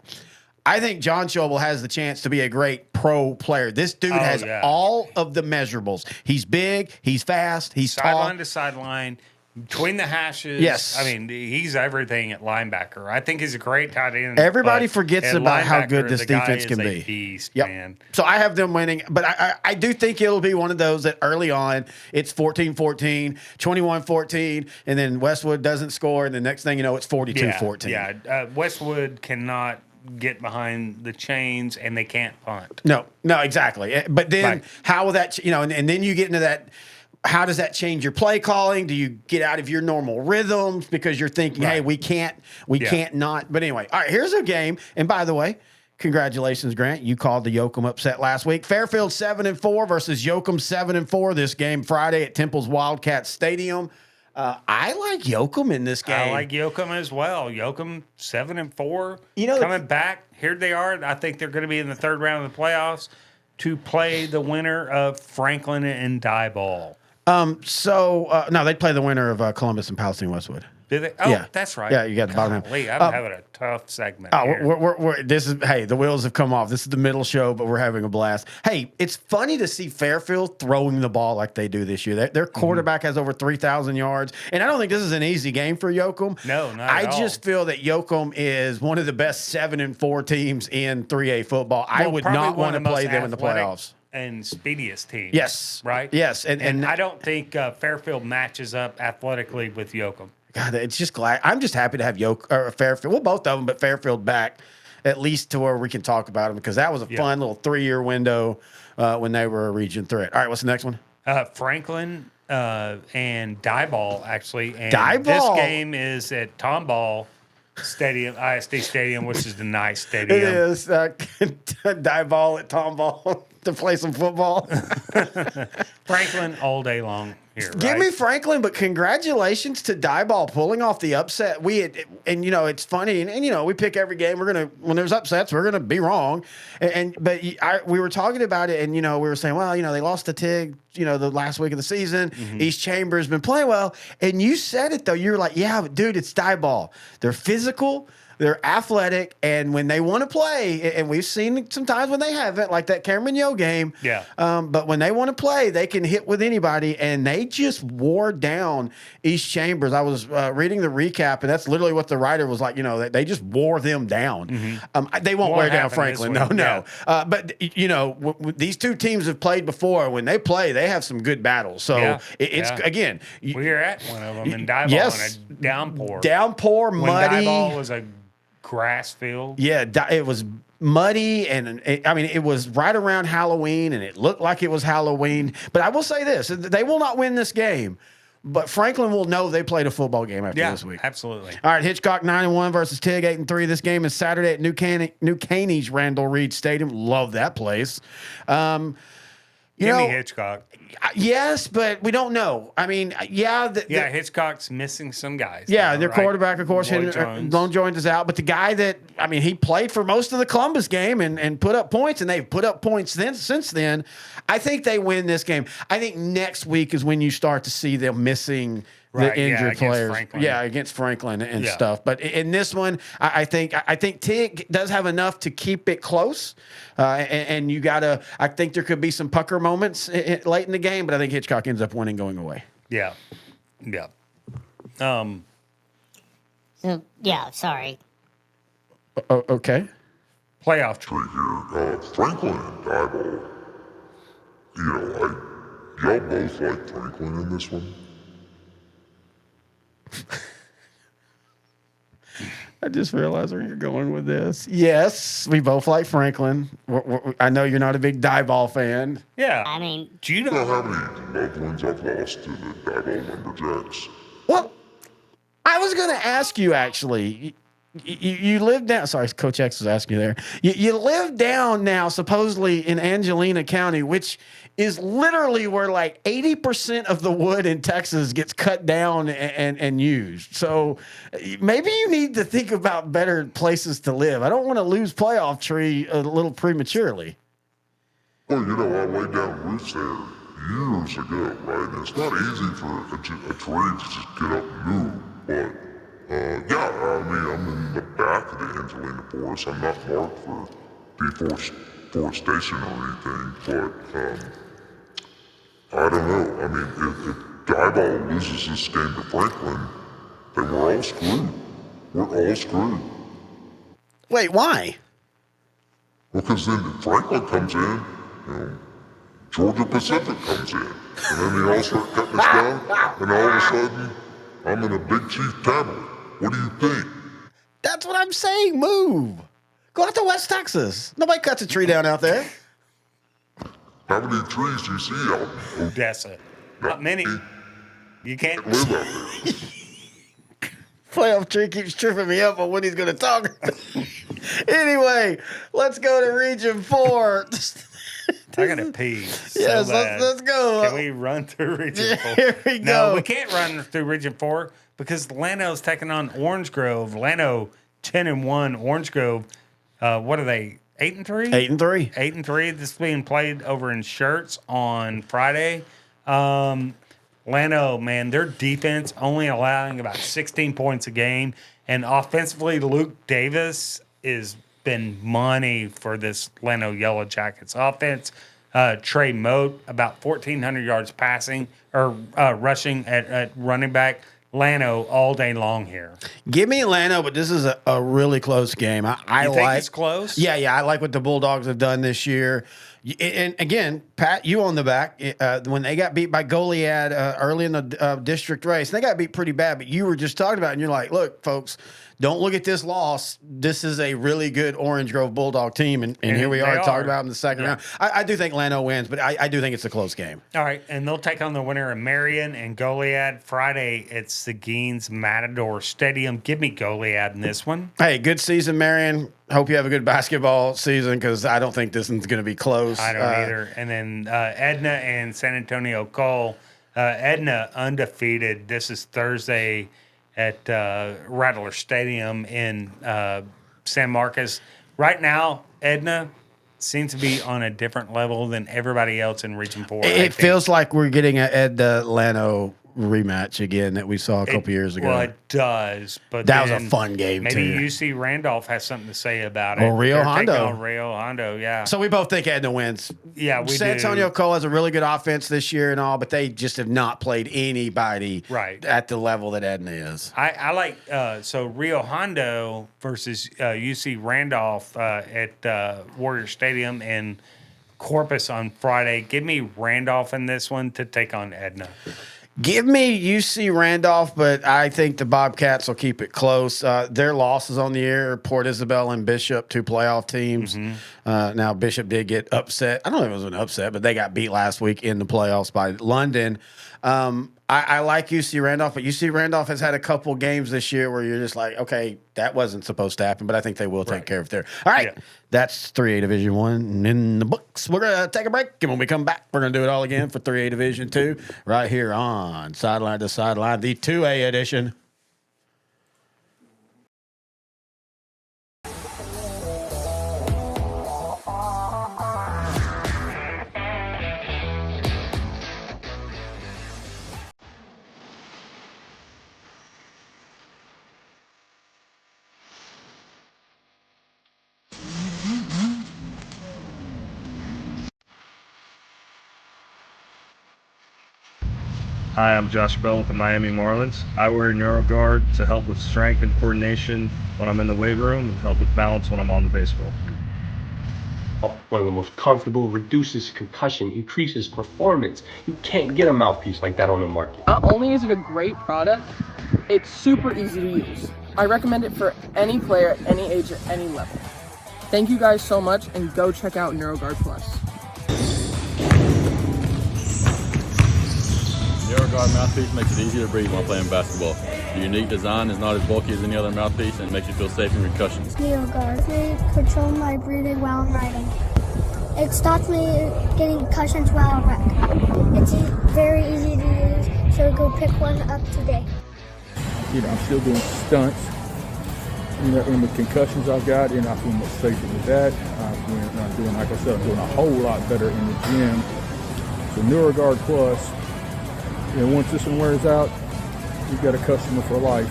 I: I think John Schobel has the chance to be a great pro player. This dude has all of the measurables. He's big, he's fast, he's tall.
H: Sideline to sideline, between the hashes.
I: Yes.
H: I mean, he's everything at linebacker. I think he's a great tight end.
I: Everybody forgets about how good this
H: the guy
I: defense
H: is
I: can
H: a
I: be.
H: Beast,
I: yep.
H: man.
I: So I have them winning, but I do think it'll be one of those that early on it's 14-14, 21-14, and then Westwood doesn't score, and the next thing you know, it's 42-14.
H: Yeah, Westwood cannot get behind the chains, and they can't punt.
I: No, exactly. But then how will that, and then you get into that. How does that change your play calling? Do you get out of your normal rhythms because you're thinking, hey, we can't not. But anyway, all right, here's a game. And by the way, congratulations, Grant. You called the Yoakum upset last week. Fairfield 7-4 versus Yoakum 7-4. This game Friday at Temple's Wildcat Stadium. I like Yoakum in this game.
H: I like Yoakum as well. Yoakum 7-4. Coming back. Here they are. I think they're going to be in the third round of the playoffs to play the winner of Franklin and Diboll.
I: No, they'd play the winner of Columbus and Palestine Westwood.
H: Did they? Oh,
I: yeah.
H: That's right.
I: Yeah, you got the bottom half.
H: I'm having a tough segment.
I: The wheels have come off. This is the middle show, but we're having a blast. Hey, it's funny to see Fairfield throwing the ball like they do this year. Their quarterback has over 3,000 yards, and I don't think this is an easy game for Yoakum.
H: No, not at all.
I: I just feel that Yoakum is one of the best 7-4 teams in 3A football. I would not want to play them in the playoffs.
H: And speediest teams.
I: Yes.
H: Right?
I: Yes. And
H: I don't think Fairfield matches up athletically with Yoakum.
I: God, it's just glad. I'm just happy to have Fairfield. Well, both of them, but Fairfield back at least to where we can talk about them because that was a fun little 3-year window when they were a region threat. All right, what's the next one?
H: Franklin and Diboll, actually. And
I: Diboll.
H: This game is at Tomball Stadium, ISD Stadium, which is the nice stadium.
I: It is. Diboll at Tomball to play some football.
H: Franklin all day long here.
I: Give me Franklin, but congratulations to Diboll pulling off the upset. It's funny, and we pick every game. When there's upsets, we're gonna be wrong. We were talking about it, and we were saying, well, they lost to Tig, the last week of the season. Mm-hmm. East Chambers been playing well, and you said it though. You're like, yeah, but dude, it's Diboll. They're physical. They're athletic, and when they want to play, and we've seen sometimes when they haven't, like that Cameron Yo game.
H: Yeah.
I: But when they want to play, they can hit with anybody, and they just wore down East Chambers. I was reading the recap, and that's literally what the writer was like. They just wore them down. Mm-hmm. They won't wear down Franklin. No. But these two teams have played before. When they play, they have some good battles. So it's again.
H: We were at one of them in Diboll in a
I: downpour, muddy.
H: When Diboll was a grass field.
I: Yeah, it was muddy, and it was right around Halloween, and it looked like it was Halloween. But I will say this: they will not win this game, but Franklin will know they played a football game after this week.
H: Absolutely.
I: All right, Hitchcock 9-1 versus Tig 8-3. This game is Saturday at New Caney's Randall Reed Stadium. Love that place.
H: Give me Hitchcock.
I: Yes, but we don't know.
H: Hitchcock's missing some guys.
I: Yeah, their quarterback, of course, Lone Jones is out. But the guy he played for most of the Columbus game and put up points, and they've put up points since then. I think they win this game. I think next week is when you start to see them missing the injured players.
H: Franklin.
I: Yeah, against Franklin and stuff. But in this one, I think Tig does have enough to keep it close. And you gotta. I think there could be some pucker moments late in the game, but I think Hitchcock ends up winning going away.
H: Yeah.
K: Sorry.
I: Okay.
H: Playoff
J: tree here. Franklin and Diboll. Y'all both like Franklin in this one.
I: I just realized where you're going with this. Yes, we both like Franklin. I know you're not a big Diboll fan.
H: Yeah.
K: I mean,
H: do you
J: know how many loved ones I've lost to the Diboll Lumberjacks?
I: Well, I was going to ask you actually. you live down. Sorry, Coach X was asking you there. You live down now, supposedly in Angelina County, which is literally where like 80% of the wood in Texas gets cut down and used. So maybe you need to think about better places to live. I don't want to lose playoff tree a little prematurely.
J: Well, you know, I laid down roots there years ago, right? And it's not easy for a tree to just get up and move, but yeah, I mean, I'm in the back of the Angelina Forest. I'm not marked for deforestation or anything, but I don't know. I mean, if Dieball loses this game to Franklin, then we're all screwed. We're all screwed.
I: Wait, why?
J: Well, because then if Franklin comes in, you know, Georgia Pacific comes in, and then they all start cutting us down, and all of a sudden, I'm in a Big Chief tablet. What do you think?
I: That's what I'm saying. Move. Go out to West Texas. Nobody cuts a tree down out there.
J: How many trees do you see out in
H: Odessa? Not many. You can't
J: live out there.
I: Playoff tree keeps tripping me up on when he's going to talk. Anyway, let's go to Region 4.
H: I gotta pee. So
I: Yes,
H: bad.
I: let's go.
H: Can we run through Region 4?
I: Here we go.
H: No, we can't run through Region 4 because Llano's taking on Orange Grove. Llano 10-1. Orange Grove, what are they? 8-3?
I: 8-3.
H: 8-3. This is being played over in Shirts on Friday. Llano, man, their defense only allowing about 16 points a game, and offensively, Luke Davis is been money for this Llano Yellow Jackets offense. Trey Moat, about 1,400 yards passing or rushing at running back. Llano all day long here.
I: Give me Llano, but this is a really close game. I
H: You think
I: like
H: it's close?
I: Yeah, I like what the Bulldogs have done this year. And again, Pat, you on the back when they got beat by Goliad early in the district race. They got beat pretty bad, but you were just talking about it, and you're like, look, folks, don't look at this loss. This is a really good Orange Grove Bulldog team, and here we are talking about in the second round. I do think Llano wins, but I do think it's a close game.
H: All right, and they'll take on the winner of Marion and Goliad. Friday, it's Seguin's Matador Stadium. Give me Goliad in this one.
I: Hey, good season, Marion. Hope you have a good basketball season because I don't think this one's going to be close.
H: I don't either. And then Edna and San Antonio Cole. Edna undefeated. This is Thursday at Rattler Stadium in San Marcos. Right now, Edna seems to be on a different level than everybody else in Region 4.
I: It feels like we're getting an Edna Llano rematch again that we saw a couple years ago.
H: Well, it does, but
I: that was a fun game
H: maybe
I: too.
H: UC Randolph has something to say about it.
I: Or Rio Hondo.
H: Rio Hondo, yeah.
I: So we both think Edna wins.
H: Yeah, we
I: San
H: do.
I: Antonio Cole has a really good offense this year and all, but they just have not played anybody at the level that Edna is.
H: I like so Rio Hondo versus UC Randolph at Warrior Stadium in Corpus on Friday. Give me Randolph in this one to take on Edna.
I: Give me UC Randolph, but I think the Bobcats will keep it close. Their losses on the air, Port Isabel and Bishop, 2 playoff teams. Now, Bishop did get upset. I don't know if it was an upset, but they got beat last week in the playoffs by London. I like UC Randolph, but UC Randolph has had a couple games this year where you're just like, okay, that wasn't supposed to happen, but I think they will take care of it there. All right, that's 3A Division 1 in the books. We're going to take a break, and when we come back, we're going to do it all again for 3A Division 2 right here on Sideline to Sideline, the 2A edition.
A: Hi, I'm Josh Bell with the Miami Marlins. I wear NeuroGuard to help with strength and coordination when I'm in the weight room and help with balance when I'm on the baseball.
B: One of the most comfortable, reduces concussion, increases performance. You can't get a mouthpiece like that on the market.
C: Not only is it a great product, it's super easy to use. I recommend it for any player, any age, at any level. Thank you guys so much, and go check out NeuroGuard Plus.
D: NeuroGuard mouthpiece makes it easier to breathe while playing basketball. The unique design is not as bulky as any other mouthpiece and makes you feel safe in concussions.
E: Neo guard. They control my breathing while I'm riding. It stops me getting concussions while I wreck. It's very easy to use, so go pick one up today.
F: I'm still doing stunts. And with concussions I've got, and I feel much safer with that. I'm doing, like I said, I'm doing a whole lot better in the gym. So NeuroGuard Plus, once this one wears out, you've got a customer for life,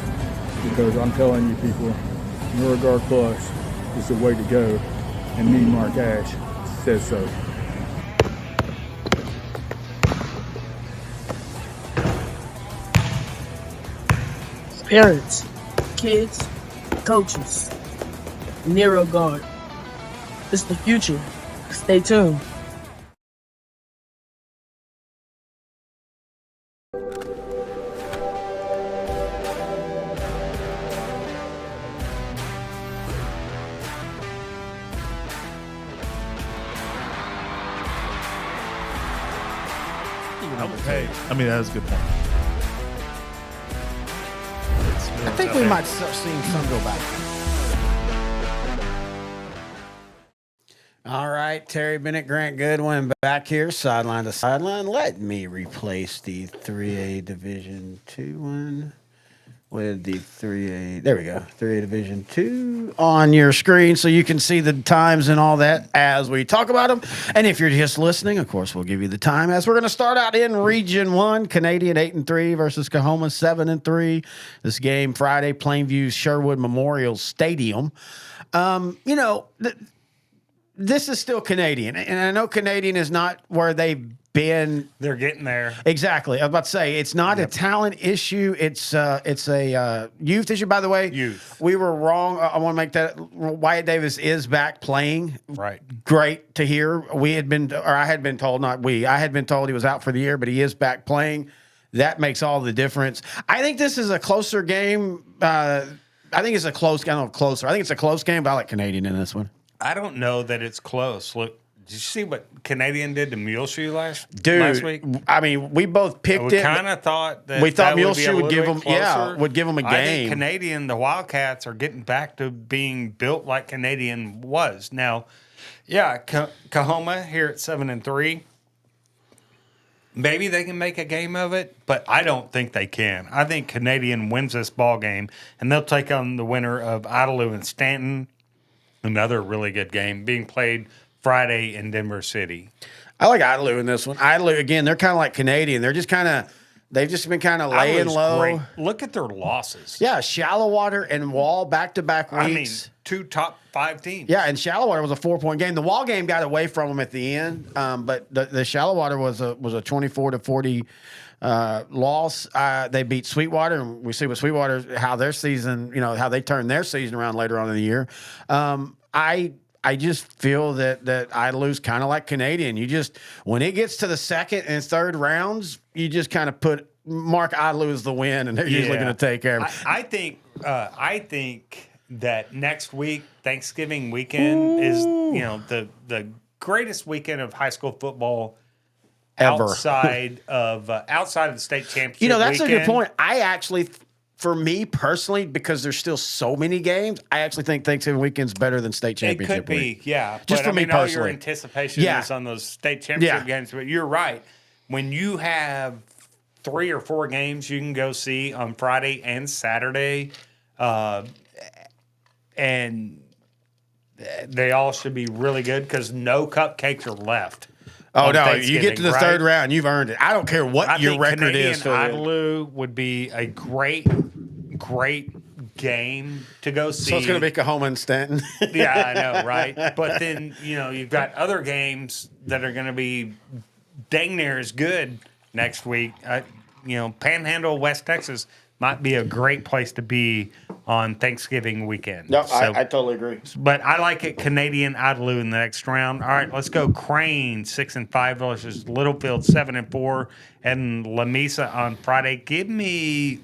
F: because I'm telling you people, NeuroGuard Plus is the way to go, and me, Mark Ash, says so.
G: Parents, kids, coaches, NeuroGuard. It's the future. Stay tuned.
L: Hey, I mean, that was a good point.
I: I think we might start seeing some go back. All right, Terry Bennett, Grant Goodwin back here, sideline to sideline. Let me replace the 3A Division 2 one with the 3A. There we go. 3A Division 2 on your screen so you can see the times and all that as we talk about them. And if you're just listening, of course, we'll give you the time as we're going to start out in Region 1, Canadian 8-3 versus Coahoma 7-3. This game Friday, Plainview Sherwood Memorial Stadium. This is still Canadian, and I know Canadian is not where they've been.
H: They're getting there.
I: Exactly. I was about to say, it's not a talent issue. It's a youth issue. By the way,
H: Youth.
I: We were wrong. I want to make that Wyatt Davis is back playing.
H: Right.
I: Great to hear. I had been told, I had been told he was out for the year, but he is back playing. That makes all the difference. I think this is a closer game. I think it's a close. I don't know, closer. I think it's a close game, but I like Canadian in this one.
H: I don't know that it's close. Look, did you see what Canadian did to Muleshoe last week?
I: I mean, we both picked it.
H: We kind of thought that
I: we thought Muleshoe would give them,
H: closer.
I: would give them a game.
H: I think Canadian, the Wildcats, are getting back to being built like Canadian was. Now, Coahoma here at 7-3. Maybe they can make a game of it, but I don't think they can. I think Canadian wins this ball game, and they'll take on the winner of Idalou and Stanton. Another really good game being played Friday in Denver City.
I: I like Idalou in this one. Idalou, again, they're kind of like Canadian. They've just been kind of laying low.
H: Great. Look at their losses.
I: Yeah, Shallowater and Wall back-to-back weeks.
H: I mean, 2 top 5 teams.
I: Yeah, and Shallowater was a 4-point game. The Wall game got away from them at the end, but the Shallowater was a 24-40 loss. They beat Sweetwater, and we see with Sweetwater how their season, how they turned their season around later on in the year. I just feel that Idalou's kind of like Canadian. You just, when it gets to the second and third rounds, you just kind of put Mark Idalou as the win, and they're usually going to take care of it.
H: I think that next week, Thanksgiving weekend, is the greatest weekend of high school football
I: ever
H: outside of the state championship.
I: That's
H: weekend.
I: a good point. I actually, for me personally, because there's still so many games, I actually think Thanksgiving weekend's better than state championship.
H: It could
I: week.
H: be, yeah.
I: Just for me personally.
H: All your anticipation is on those state championship games. But you're right. When you have 3 or 4 games you can go see on Friday and Saturday, and they all should be really good because no cupcakes are left.
I: Oh, no, you get to the third round, you've earned it. I don't care what your record is.
H: Idalou would be a great game to go see.
I: So it's going to be Coahoma and Stanton.
H: Yeah, I know, right? But then, you've got other games that are going to be dang near as good next week. Panhandle, West Texas might be a great place to be on Thanksgiving weekend.
I: No, I totally agree.
H: But I like it Canadian Idalou in the next round. All right, let's go Crane 6-5 versus Littlefield 7-4 and Lamesa on Friday. Give me,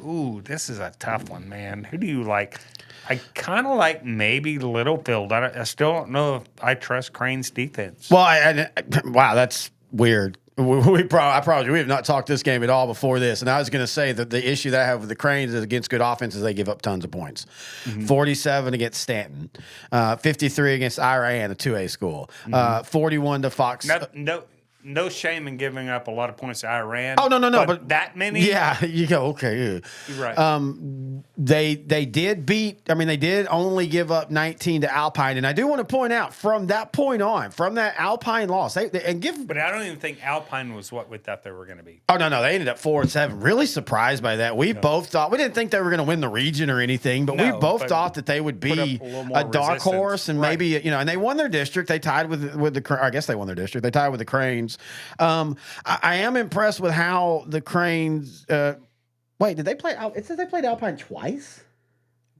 H: this is a tough one, man. Who do you like? I kind of like maybe Littlefield. I still don't know if I trust Crane's defense.
I: Well, wow, that's weird. I promise you, we have not talked this game at all before this. And I was going to say that the issue that I have with the Cranes is against good offenses, they give up tons of points. 47 against Stanton, 53 against Iran, a 2A school, 41 to Fox.
H: No shame in giving up a lot of points to Iran.
I: Oh, no,
H: but that many?
I: Yeah, you go, okay.
H: You're right.
I: They did beat, they did only give up 19 to Alpine. And I do want to point out, from that point on, from that Alpine loss,
H: but I don't even think Alpine was what we thought they were going to be.
I: Oh, no, they ended up 4-7. Really surprised by that. We both thought, we didn't think they were going to win the region or anything, but we both thought that they would be a dark horse and maybe, and they won their district. They tied with the, I guess they won their district. They tied with the Cranes. I am impressed with how the Cranes, wait, did they play, it says they played Alpine twice?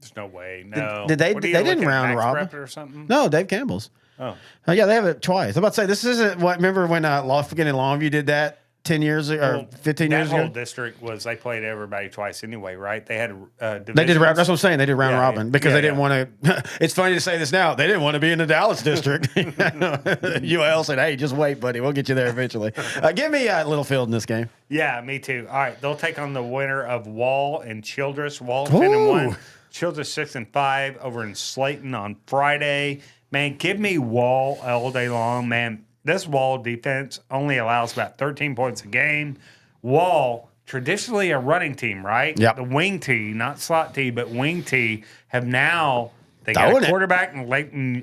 H: There's no way. No.
I: Did they didn't round robin
H: or something?
I: No, Dave Campbell's.
H: Oh.
I: Yeah, they have it twice. I'm about to say, this isn't what, remember when Lufkin and Longview did that 10 years or 15 years ago?
H: That whole district they played everybody twice anyway, right? They had
I: they did round. That's what I'm saying. They did round robin because they didn't want to. It's funny to say this now. They didn't want to be in the Dallas district. UL said, "Hey, just wait, buddy. We'll get you there eventually." Give me Littlefield in this game.
H: Yeah, me too. All right, they'll take on the winner of Wall and Childress. Wall 10-1, Childress 6-5 over in Slayton on Friday. Man, give me Wall all day long, man. This Wall defense only allows about 13 points a game. Wall, traditionally a running team, right?
I: Yep.
H: The wing tee, not slot tee, but wing tee, have now they got a quarterback in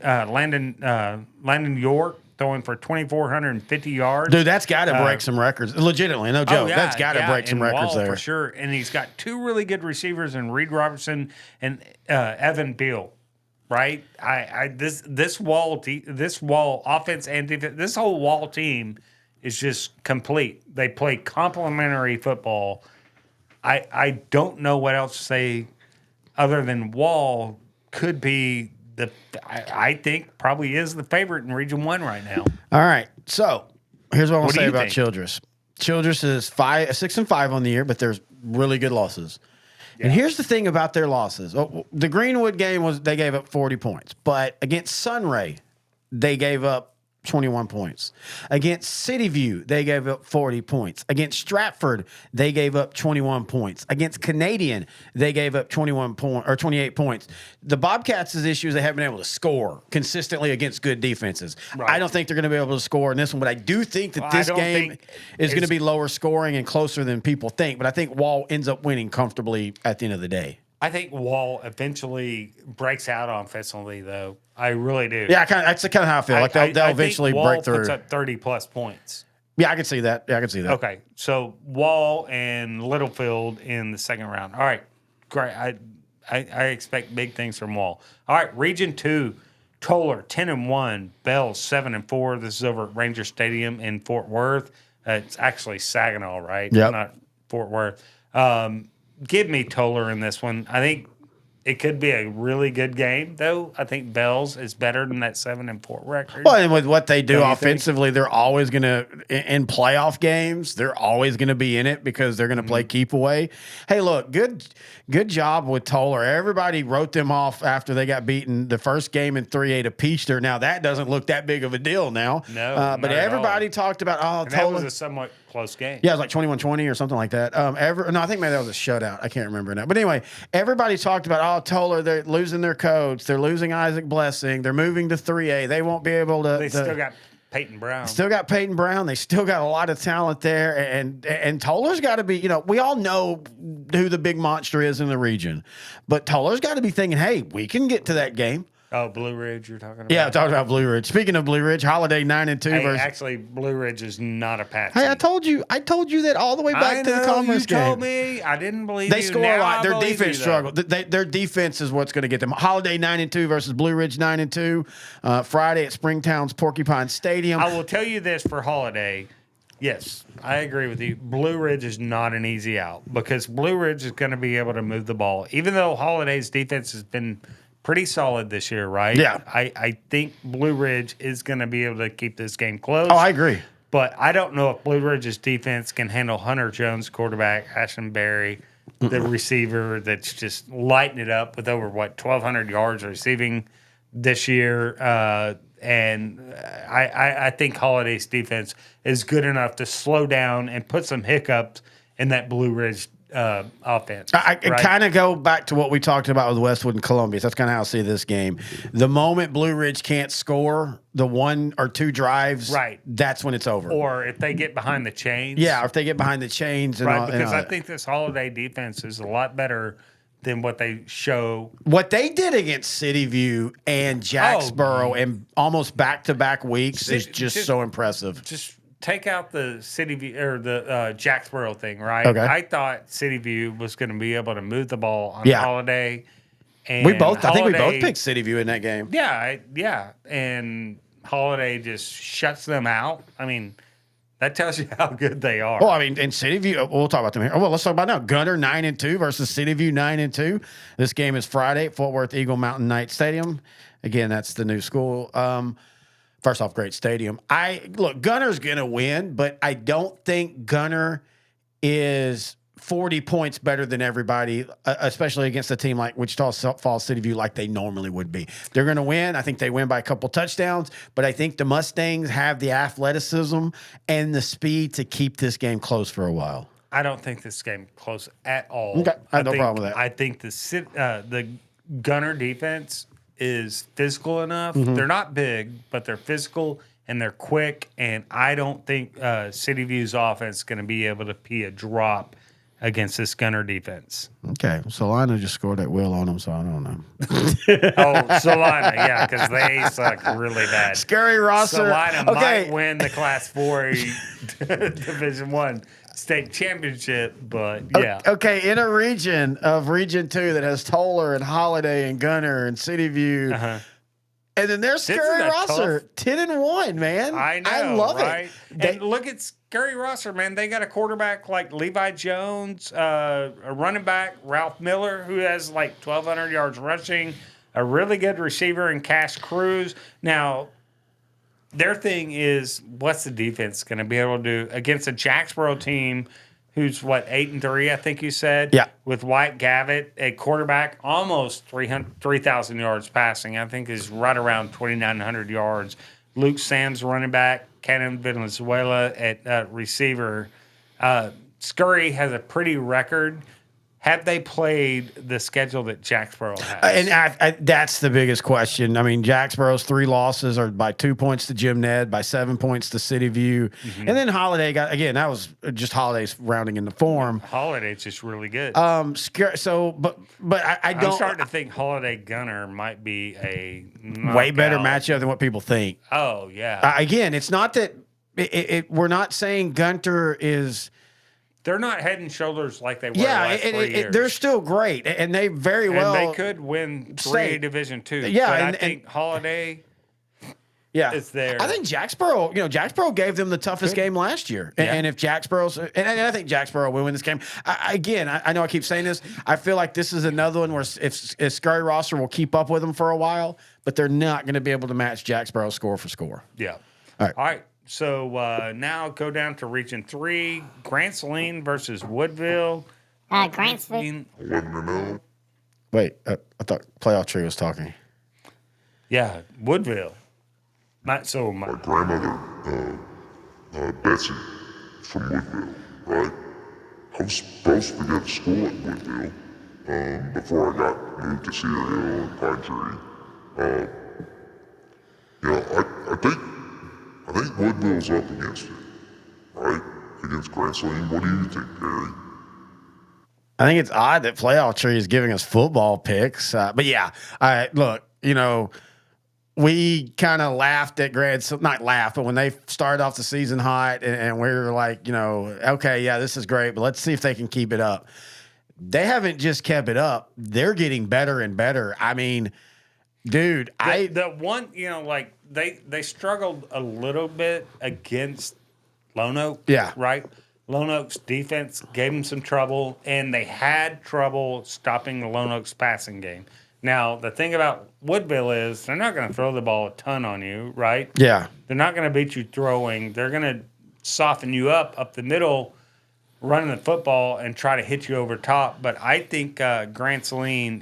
H: Landon York throwing for 2,450 yards.
I: Dude, that's got to break some records. Legitimately, no joke. That's got to break some records there
H: for sure. And he's got two really good receivers in Reed Robertson and Evan Beal. Right, this Wall offense and defense, this whole Wall team is just complete. They play complementary football. I don't know what else to say other than Wall could be I think probably is the favorite in Region 1 right now.
I: All right, so here's what I want to say about Childress. Childress is 6-5 on the year, but there's really good losses. Yeah. And here's the thing about their losses. The Greenwood game they gave up 40 points, but against Sunray, they gave up 21 points. Against City View, they gave up 40 points. Against Stratford, they gave up 21 points. Against Canadian, they gave up 28 points. The Bobcats' issue is they haven't been able to score consistently against good defenses. Right. I don't think they're going to be able to score in this one, but I do think that this game is going to be lower scoring and closer than people think. But I think Wall ends up winning comfortably at the end of the day.
H: I think Wall eventually breaks out offensively, though. I really do.
I: Yeah, that's kind of how I feel. Like they'll eventually break through.
H: Wall puts up 30-plus points.
I: Yeah, I can see that.
H: Okay, so Wall and Littlefield in the second round. All right, great. I expect big things from Wall. All right, Region 2, Toller 10-1, Bells 7-4. This is over at Ranger Stadium in Fort Worth. It's actually Saginaw, right?
I: Yeah,
H: not Fort Worth. Give me Toller in this one. I think it could be a really good game, though. I think Bells is better than that 7-4 record.
I: Well, and with what they do offensively, they're always going to, in playoff games, they're always going to be in it because they're going to play keep away. Hey, look, good job with Toller. Everybody wrote them off after they got beaten the first game in 3A to Peachter. Now, that doesn't look that big of a deal now.
H: No,
I: but everybody talked about,
H: and Toller. That was a somewhat close game.
I: Yeah, it was like 21-20 or something like that. No, I think maybe that was a shutout. I can't remember now. But anyway, everybody talked about, Toller, they're losing their coach. They're losing Isaac Blessing. They're moving to 3A. They won't be able to.
H: They still got Peyton Brown. They still got a lot of talent there. And Toller's got to be, we all know who the big monster is in the region. But Toller's got to be thinking, hey, we can get to that game. Oh, Blue Ridge you're talking about?
I: Yeah, I'm talking about Blue Ridge. Speaking of Blue Ridge, Holiday 9-2 versus...
H: Actually, Blue Ridge is not a patch.
I: Hey, I told you that all the way back to the conference game.
H: You told me. I didn't believe
I: they
H: you.
I: They score a lot. Their defense struggled. Their defense is what's going to get them. Holiday 9-2 versus Blue Ridge 9-2. Friday at Springtown's Porcupine Stadium.
H: I will tell you this for Holiday. Yes, I agree with you. Blue Ridge is not an easy out because Blue Ridge is going to be able to move the ball. Even though Holiday's defense has been pretty solid this year, right?
I: Yeah.
H: I think Blue Ridge is going to be able to keep this game close.
I: Oh, I agree.
H: But I don't know if Blue Ridge's defense can handle Hunter Jones, quarterback, Ashton Berry, the receiver that's just lighting it up with over, 1,200 yards receiving this year. and I think Holiday's defense is good enough to slow down and put some hiccups in that Blue Ridge offense.
I: I
H: right?
I: kind of go back to what we talked about with Westwood and Columbia. That's kind of how I see this game. The moment Blue Ridge can't score the 1 or 2 drives,
H: Right.
I: that's when it's over.
H: Or if they get behind the chains.
I: Yeah, or if they get behind the chains. And
H: Right,
I: all,
H: because
I: and all
H: I
I: that.
H: think this Holiday defense is a lot better than what they show.
I: What they did against City View and Jacksboro and almost back-to-back weeks is just so impressive.
H: Just take out the City View or the Jacksboro thing, right?
I: Okay.
H: I thought City View was going to be able to move the ball on
I: Yeah.
H: Holiday. And
I: I think we both
H: Holiday-
I: picked City View in that game.
H: Yeah, and Holiday just shuts them out. I mean, that tells you how good they are.
I: Well, I mean, in City View, we'll talk about them here. Oh, well, let's talk about now. Gunner 9-2 versus City View 9-2. This game is Friday at Fort Worth Eagle Mountain Knight Stadium. Again, that's the new school. First off, great stadium. Look, Gunner's gonna win, but I don't think Gunner is 40 points better than everybody, especially against a team like Wichita Falls City View, like they normally would be. They're going to win. I think they win by a couple touchdowns, but I think the Mustangs have the athleticism and the speed to keep this game close for a while.
H: I don't think this game close at all.
I: Okay, I have no problem with that.
H: I think the Gunner defense is physical enough.
I: Mm-hmm.
H: They're not big, but they're physical and they're quick. And I don't think City View's offense is going to be able to pee a drop against this Gunner defense.
I: Okay, Solana just scored at will on them, so I don't know.
H: Salina, yeah, because they suck really bad.
I: Scary Rosser.
H: Salina might win the Class 4A Division 1 state championship, but yeah.
I: Okay, in a region of Region 2 that has Toller and Holiday and Gunner and City View. And then there's Scary Rosser, 10-1, man.
H: I know.
I: I love
H: right?
I: it.
H: And look at Scary Rosser, man. They got a quarterback like Levi Jones, a running back, Ralph Miller, who has like 1,200 yards rushing, a really good receiver in Cash Cruz. Now, their thing is, what's the defense going to be able to do against a Jacksboro team who's, 8-3, I think you said?
I: Yeah.
H: With White Gavitt, a quarterback, almost 3,000 yards passing. I think is right around 2,900 yards. Luke Sam's running back, Cannon Venezuela at receiver. Scurry has a pretty record. Have they played the schedule that Jacksboro has?
I: And that's the biggest question. I mean, Jacksboro's 3 losses are by 2 points to Jim Ned, by 7 points to City View. And then Holiday got, again, that was just Holiday's rounding in the form.
H: Holiday's just really good.
I: I don't.
H: I'm starting to think Holiday Gunner might be a
I: way better
H: knockout.
I: matchup than what people think.
H: Oh, yeah.
I: Again, it's not that we're not saying Gunter is.
H: They're not head and shoulders like they were last 3 years.
I: They're still great, and they very well.
H: And they could win 3A Division 2.
I: Yeah,
H: but
I: and
H: I think Holiday is there.
I: I think Jacksboro gave them the toughest game last year. And if Jacksboro's, and I think Jacksboro will win this game. I know I keep saying this. I feel like this is another one where if Scary Rosser will keep up with them for a while, but they're not going to be able to match Jacksboro score for score.
H: Yeah.
I: All
H: right. So now go down to Region 3, Grant Saline versus Woodville.
K: Grant Saline.
J: 11-0.
I: Wait, I thought Playoff Tree was talking.
H: Yeah, Woodville.
J: My grandmother, Betsy, from Woodville, right? I was supposed to get to school at Woodville before I got moved to Cedar Hill and Pine Tree. I think Woodville's up against it, right? Against Grant Saline. What do you think, Perry?
I: I think it's odd that Playoff Tree is giving us football picks. But yeah, look, we kind of laughed at not laughed, but when they started off the season hot and we were like, okay, yeah, this is great, but let's see if they can keep it up. They haven't just kept it up. They're getting better and better. I mean, dude, they struggled a little bit against Lone Oak. Yeah.
H: Right? Lone Oak's defense gave them some trouble, and they had trouble stopping the Lone Oak's passing game. Now, the thing about Woodville is they're not going to throw the ball a ton on you, right?
I: Yeah.
H: They're not going to beat you throwing. They're going to soften you up the middle, running the football, and try to hit you over top. But I think Grant Saline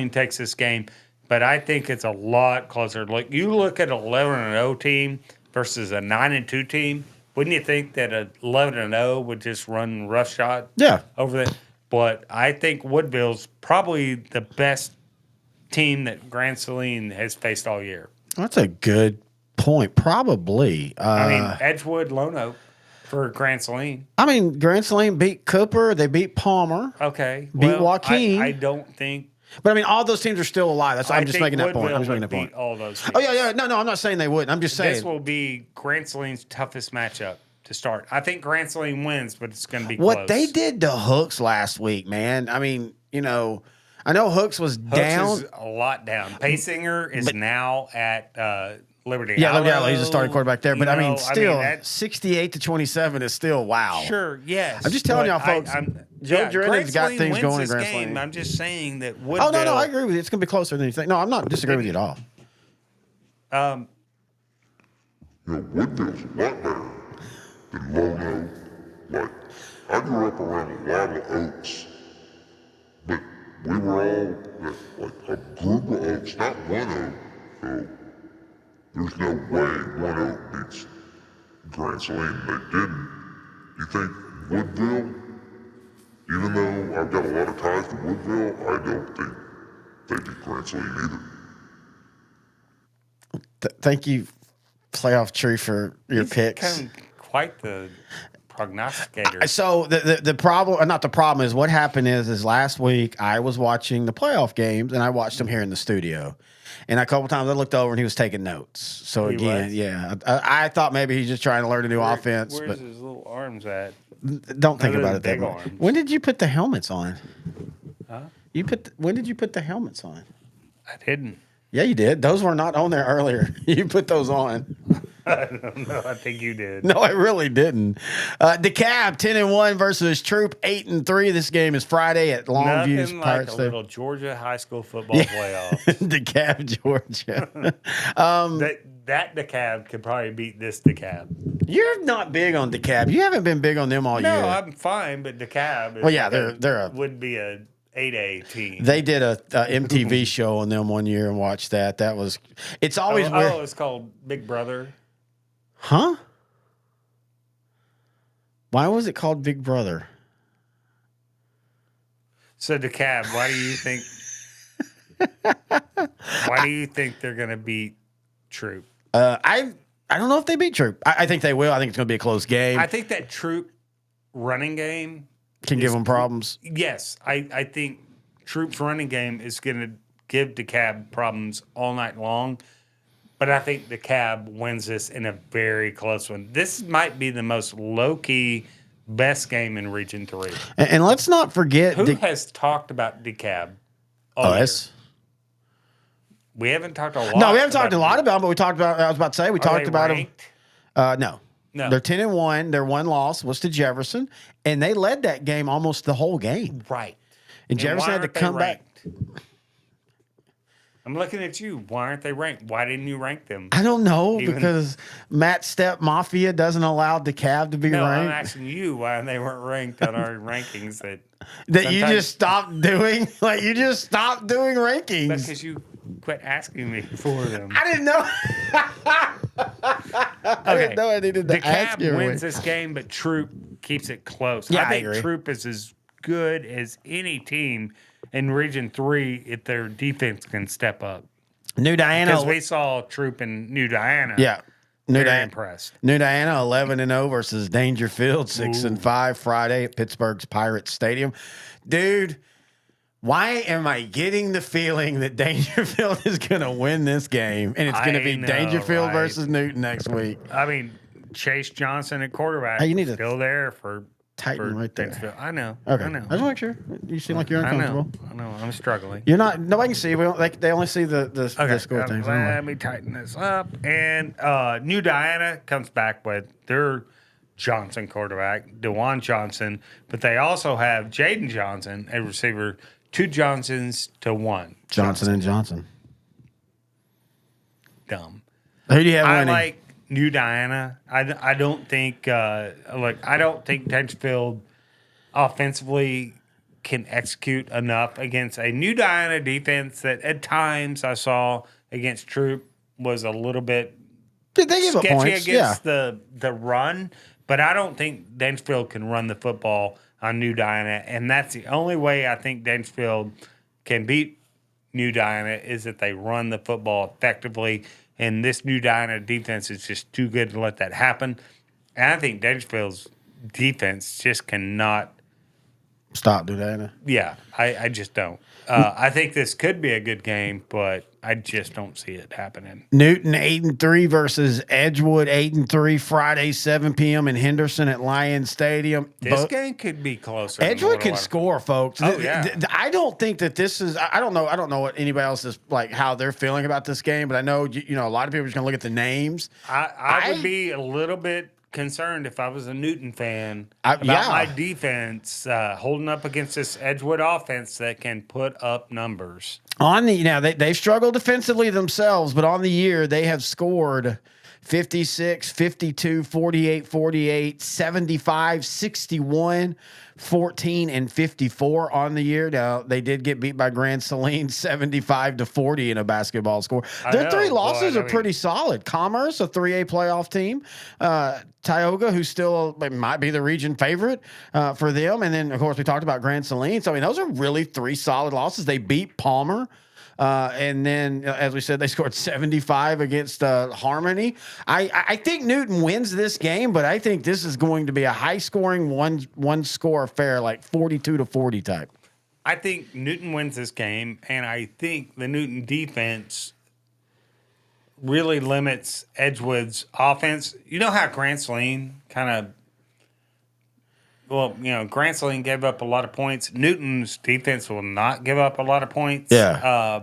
H: takes this game but I think it's a lot closer. Like you look at 11-0 team versus a 9-2 team. Wouldn't you think that a 11-0 would just run roughshod?
I: Yeah.
H: Over there, but I think Woodville's probably the best team that Grand Saline has faced all year.
I: That's a good point. Probably.
H: I mean, Edgewood, Lone Oak for Grand Saline.
I: I mean, Grand Saline beat Cooper. They beat Palmer.
H: Okay.
I: Beat Joaquin.
H: I don't think.
I: But I mean, all those teams are still alive. I'm just making that point.
H: Woodville
I: I'm just making
H: would
I: that point.
H: beat all those teams.
I: Oh yeah. No, I'm not saying they wouldn't. I'm just saying
H: This will be Grand Saline's toughest matchup to start. I think Grand Saline wins, but it's going to be
I: what
H: close.
I: they did to Hooks last week, man. I mean, I know Hooks was down.
H: Hooks is a lot down. Paysinger is now at Liberty.
I: Yeah, Liberty Hollow, he's a starting quarterback there. But I mean, still,
H: that's
I: 68-27 is still wow.
H: Sure, yes.
I: I'm just telling y'all, folks. Joe Drennan's got things going in Grand Saline.
H: I'm just saying that Woodville.
I: Oh no, I agree with you. It's going to be closer than you think. No, I'm not disagreeing with you at all.
J: Woodville's a lot better than Lone Oak. Like, I grew up around a lot of oaks, but we were all like a group of oaks, not one oak. So there's no way one oak beats Grand Saline. They didn't. You think Woodville, even though I've got a lot of ties to Woodville, I don't think they beat Grand Saline either.
I: Thank you, Playoff Tree, for your picks.
H: Kind of quite the prognosticator.
I: So the problem, not the problem, is what happened is last week I was watching the playoff games and I watched them here in the studio. And a couple times I looked over and he was taking notes. So
H: He
I: again,
H: was?
I: yeah, I thought maybe he's just trying to learn a new offense.
H: Where's
I: But
H: his little arms at?
I: don't think
H: Other
I: about
H: than
I: it that
H: big
I: much.
H: arms.
I: When did you put the helmets on?
H: Huh?
I: When did you put the helmets on?
H: I didn't.
I: Yeah, you did. Those were not on there earlier. You put those on.
H: I don't know. I think you did.
I: No, I really didn't. DeKalb 10-1 versus Troop 8-3. This game is Friday at Longview's
H: Nothing
I: Pirate
H: like a
I: Stadium.
H: little Georgia high school football playoff.
I: DeKalb, Georgia.
H: That DeKalb could probably beat this DeKalb.
I: You're not big on DeKalb. You haven't been big on them all
H: No,
I: year.
H: I'm fine, but DeKalb.
I: Well, yeah, they're
H: would be a 8A team.
I: They did a MTV show on them one year and watched that. That was. It's always weird.
H: Oh, it's called Big Brother.
I: Huh? Why was it called Big Brother?
H: So DeKalb, why do you think? Why do you think they're going to beat Troop?
I: I don't know if they beat Troop. I think they will. I think it's going to be a close game.
H: I think that Troop running game
I: Can give them problems.
H: Yes, I think Troop's running game is going to give DeKalb problems all night long. But I think DeKalb wins this in a very close one. This might be the most low-key, best game in Region 3.
I: And let's not forget.
H: Who has talked about DeKalb all year?
I: Us.
H: We haven't talked a lot.
I: No, we haven't talked a lot about them, but we talked about, I was about to say, we talked
H: they
I: about
H: ranked?
I: them. No.
H: No.
I: They're 10-1. Their one loss was to Jefferson, and they led that game almost the whole game.
H: Right.
I: And Jefferson
H: why
I: had to
H: aren't they
I: come back.
H: ranked? I'm looking at you. Why aren't they ranked? Why didn't you rank them?
I: I don't know,
H: Even-
I: because Matt Step Mafia doesn't allow DeKalb to be
H: No, I'm
I: ranked.
H: asking you why they weren't ranked on our rankings.
I: That you
H: sometimes-
I: just stopped doing? Like, you just stopped doing rankings.
H: Because you quit asking me for them.
I: I didn't know. I didn't know I needed to ask you.
H: DeKalb wins this game, but Troop keeps it close.
I: Yeah,
H: I
I: I
H: think
I: agree.
H: Troop is as good as any team in Region 3 if their defense can step up.
I: New Diana.
H: Because we saw Troop in New Diana.
I: Yeah.
H: Very impressed.
I: New Diana 11-0 versus Dangerfield 6-5 Friday at Pittsburgh's Pirates Stadium. Dude, why am I getting the feeling that Dangerfield is going to win this game? And it's going to be Dangerfield versus Newton next week.
H: I mean, Chase Johnson at quarterback.
I: Hey, you need to
H: still there for
I: Tighten right there.
H: Dangerfield. I know.
I: Okay.
H: I know.
I: I just want to make sure. You seem like you're uncomfortable.
H: I know. I'm struggling.
I: You're not. Nobody can see. We don't, they only see the score things.
H: Let me tighten this up. And New Diana comes back with their Johnson quarterback, DeJuan Johnson, but they also have Jaden Johnson, a receiver, 2 Johnsons to 1.
I: Johnson and Johnson.
H: Dumb.
I: Who do you have
H: I
I: winning?
H: like New Diana. I don't think Dangerfield offensively can execute enough against a New Diana defense that at times I saw against Troop was a little bit
I: They give up
H: sketchy
I: points, yeah.
H: against the run, but I don't think Dansfield can run the football on New Diana, and that's the only way I think Dansfield can beat New Diana is that they run the football effectively, and this New Diana defense is just too good to let that happen. And I think Dansfield's defense just cannot.
I: Stop, Dudana.
H: Yeah, I just don't. I think this could be a good game, but I just don't see it happening.
I: Newton 8-3 versus Edgewood 8-3 Friday 7 p.m. in Henderson at Lions Stadium.
H: This game could be closer.
I: Edgewood can score, folks.
H: Oh, yeah.
I: I don't think that this is. I don't know what anybody else is like how they're feeling about this game, but I know a lot of people are just gonna look at the names.
H: I would be a little bit concerned if I was a Newton fan about my defense holding up against this Edgewood offense that can put up numbers.
I: They've struggled defensively themselves, but on the year they have scored 56, 52, 48, 48, 75, 61, 14, and 54 on the year. Now, they did get beat by Grand Saline 75-40 in a basketball score. Their three losses are pretty solid. Commerce, a 3A playoff team. Tioga, who still might be the region favorite for them. And then, of course, we talked about Grand Saline. So, those are really three solid losses. They beat Palmer. And then, as we said, they scored 75 against Harmony. I think Newton wins this game, but I think this is going to be a high-scoring one-score affair, like 42-40 type.
H: I think Newton wins this game, and I think the Newton defense really limits Edgewood's offense. You know how Grand Saline Grand Saline gave up a lot of points. Newton's defense will not give up a lot of points.
I: Yeah.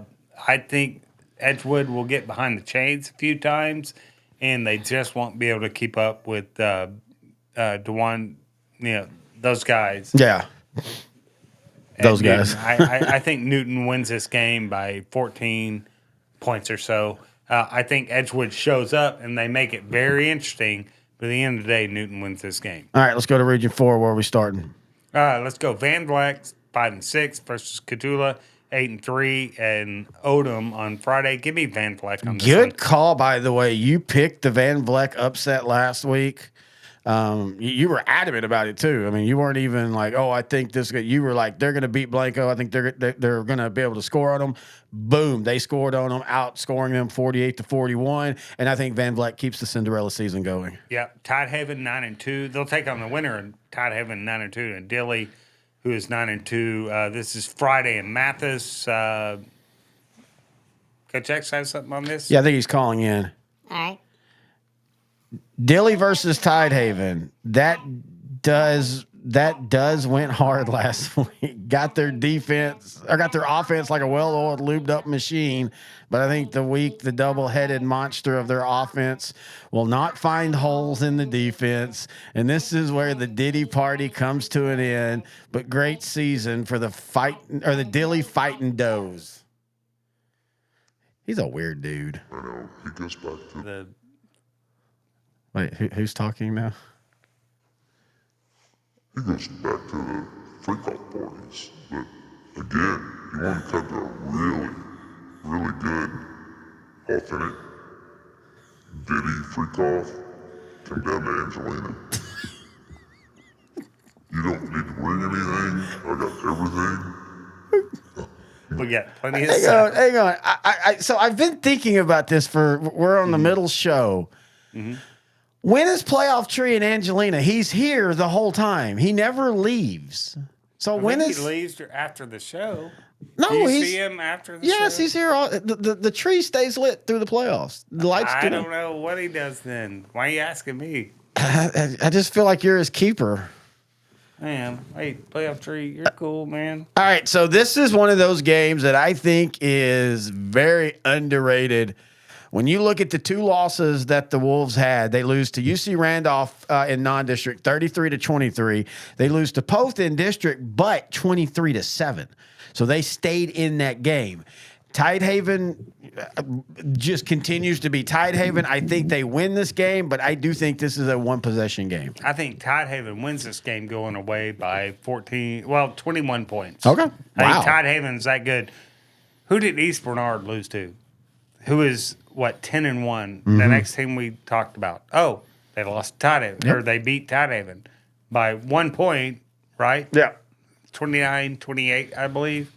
H: I think Edgewood will get behind the chains a few times, and they just won't be able to keep up with DeJuan, those guys.
I: Yeah. Those guys.
H: I think Newton wins this game by 14 points or so. I think Edgewood shows up, and they make it very interesting. But at the end of the day, Newton wins this game.
I: All right, let's go to Region 4. Where are we starting?
H: Let's go Van Vleck, 5-6 versus Catula, 8-3, and Odom on Friday. Give me Van Vleck on this one.
I: Good call, by the way. You picked the Van Vleck upset last week. You were adamant about it too. You weren't even like, "Oh, I think this." You were like, "They're going to beat Blanco. I think they're going to be able to score on them." Boom! They scored on them, outscoring them 48-41. And I think Van Vleck keeps the Cinderella season going.
H: Yep, Tidehaven 9-2. They'll take on the winner in Tidehaven 9-2 and Dilly, who is 9-2. This is Friday in Mathis. Coach X have something on this?
I: Yeah, I think he's calling in.
K: All right.
I: Dilly versus Tidehaven. That does went hard last week. Got their offense like a well-oiled, lubed-up machine. But I think the double-headed monster of their offense will not find holes in the defense. And this is where the Diddy party comes to an end. But great season for the Dilly Fighting Does. He's a weird dude.
J: I know. He goes back to
I: Wait, who's talking now?
J: He goes back to the freak-off parties. But again, you want to cut the really, really good, authentic Diddy freak-off, come down to Angelina. You don't need to bring anything. I got everything.
H: We got plenty of stuff.
I: Hang on. So I've been thinking about this we're on the middle show.
H: Mm-hmm.
I: When is Playoff Tree in Angelina? He's here the whole time. He never leaves. So when
H: he leaves after the show?
I: No,
H: Do you see him after the show?
I: Yes, he's here. The tree stays lit through the playoffs. The lights.
H: I don't know what he does then. Why are you asking me?
I: I just feel like you're his keeper.
H: Man, hey, Playoff Tree, you're cool, man.
I: All right, so this is one of those games that I think is very underrated. When you look at the two losses that the Wolves had, they lose to UC Randolph in non-district, 33-23. They lose to Poth in district, but 23-7. So they stayed in that game. Tidehaven just continues to be Tidehaven. I think they win this game, but I do think this is a one-possession game.
H: I think Tidehaven wins this game going away by 21 points.
I: Okay.
H: I
I: Wow.
H: think Tidehaven's that good. Who did East Bernard lose to? Who is, 10-1? The next team we talked about. Oh, they lost to Tidehaven, or they beat Tidehaven by 1 point, right?
I: Yeah.
H: 29-28, I believe.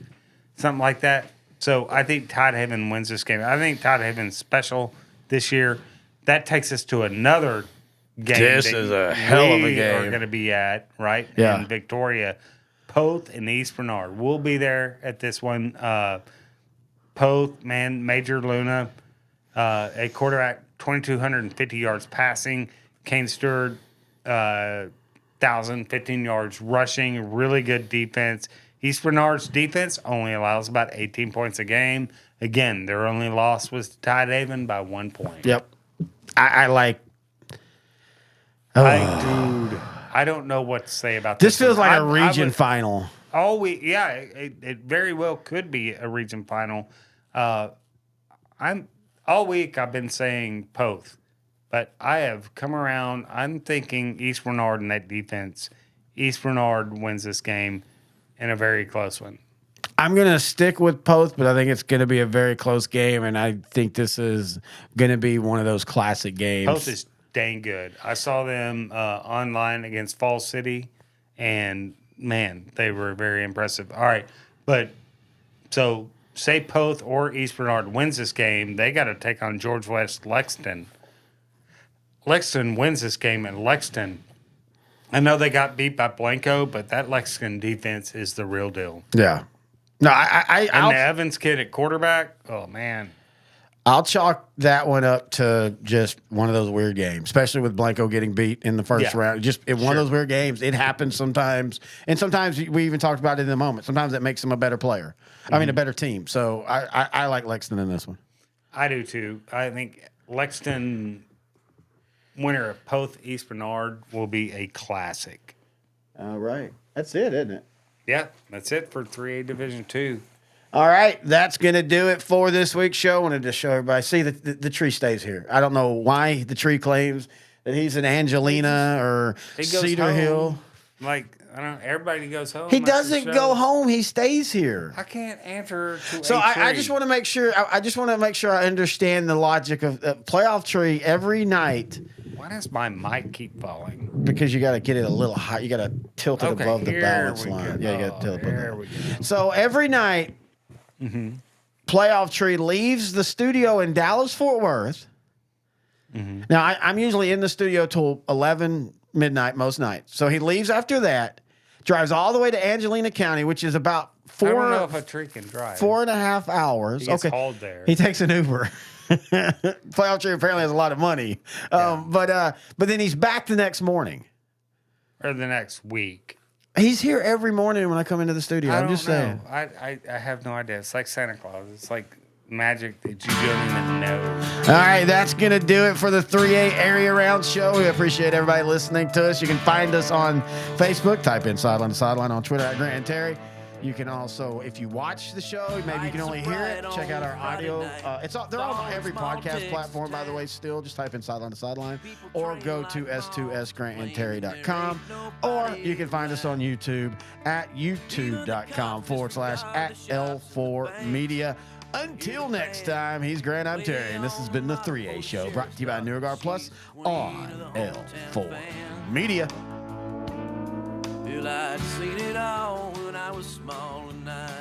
H: Something like that. So I think Tidehaven wins this game. I think Tidehaven's special this year. That takes us to another game.
I: This
H: that
I: is a hell of a
H: we
I: game.
H: are going to be at, right?
I: Yeah.
H: In Victoria. Poth and East Bernard. We'll be there at this one. Poth, man, Major Luna, a quarterback, 2,250 yards passing. Kane Stewart, 1,015 yards rushing. Really good defense. East Bernard's defense only allows about 18 points a game. Again, their only loss was to Tidehaven by 1 point.
I: Yep. I like.
H: Dude, I don't know what to say about this.
I: This feels
H: one.
I: like a region final.
H: It very well could be a region final. I'm all week I've been saying Poth, but I have come around. I'm thinking East Bernard and that defense. East Bernard wins this game in a very close one.
I: I'm going to stick with Poth, but I think it's going to be a very close game, and I think this is going to be one of those classic games.
H: Poth is dang good. I saw them online against Falls City, and man, they were very impressive. All right, but so say Poth or East Bernard wins this game, they got to take on George West Lexington. Lexington wins this game, and Lexington, I know they got beat by Blanco, but that Lexington defense is the real deal.
I: Yeah. No,
H: And the Evans kid at quarterback, oh man.
I: I'll chalk that one up to just one of those weird games, especially with Blanco getting beat in the first round. Just one of those weird games. It happens sometimes. And sometimes we even talked about it in the moment. Sometimes it makes them a better player. I mean, a better team. So I like Lexington in this one.
H: I do too. I think Lexington winner of Poth East Bernard will be a classic.
I: All right. That's it, isn't it?
H: Yeah, that's it for 3A Division II.
I: All right, that's going to do it for this week's show. I wanted to show everybody. See, the tree stays here. I don't know why the tree claims that he's in Angelina or Cedar
H: home.
I: Hill.
H: Like, I don't know, everybody goes home.
I: He
H: after the
I: doesn't
H: show.
I: go home. He stays here.
H: I can't answer to
I: So
H: a
I: I
H: tree.
I: just want to make sure. I just want to make sure I understand the logic of playoff tree every night.
H: Why does my mic keep falling?
I: Because you got to get it a little high. You got to tilt it above the
H: here
I: balance
H: we
I: line.
H: go.
I: Yeah, you got to tilt it
H: There
I: above
H: we
I: that.
H: go.
I: So every night, playoff tree leaves the studio in Dallas, Fort Worth. Now, I'm usually in the studio till 11 midnight most nights. So he leaves after that, drives all the way to Angelina County, which is about
H: I don't know if a tree can drive.
I: 4.5 hours.
H: He gets hauled there.
I: He takes an Uber. Playoff tree apparently has a lot of money. But then he's back the next morning.
H: Or the next week.
I: He's here every morning when I come into the studio. I'm just saying.
H: I have no idea. It's like Santa Claus. It's like magic that you don't even know.
I: All right, that's going to do it for the 3A Area Round Show. We appreciate everybody listening to us. You can find us on Facebook. Type in Sideline to Sideline, on Twitter at Grant and Terry. You can also, if you watch the show, maybe you can only hear it, check out our audio. They're on every podcast platform, by the way, still. Just type in Sideline to Sideline or go to s2sgrantandterry.com. Or you can find us on YouTube at youtube.com/@L4Media. Until next time, he's Grant, I'm Terry, and this has been the 3A Show, brought to you by NeuroGuard Plus on L4 Media.
M: Well, I'd seen it all when I was small.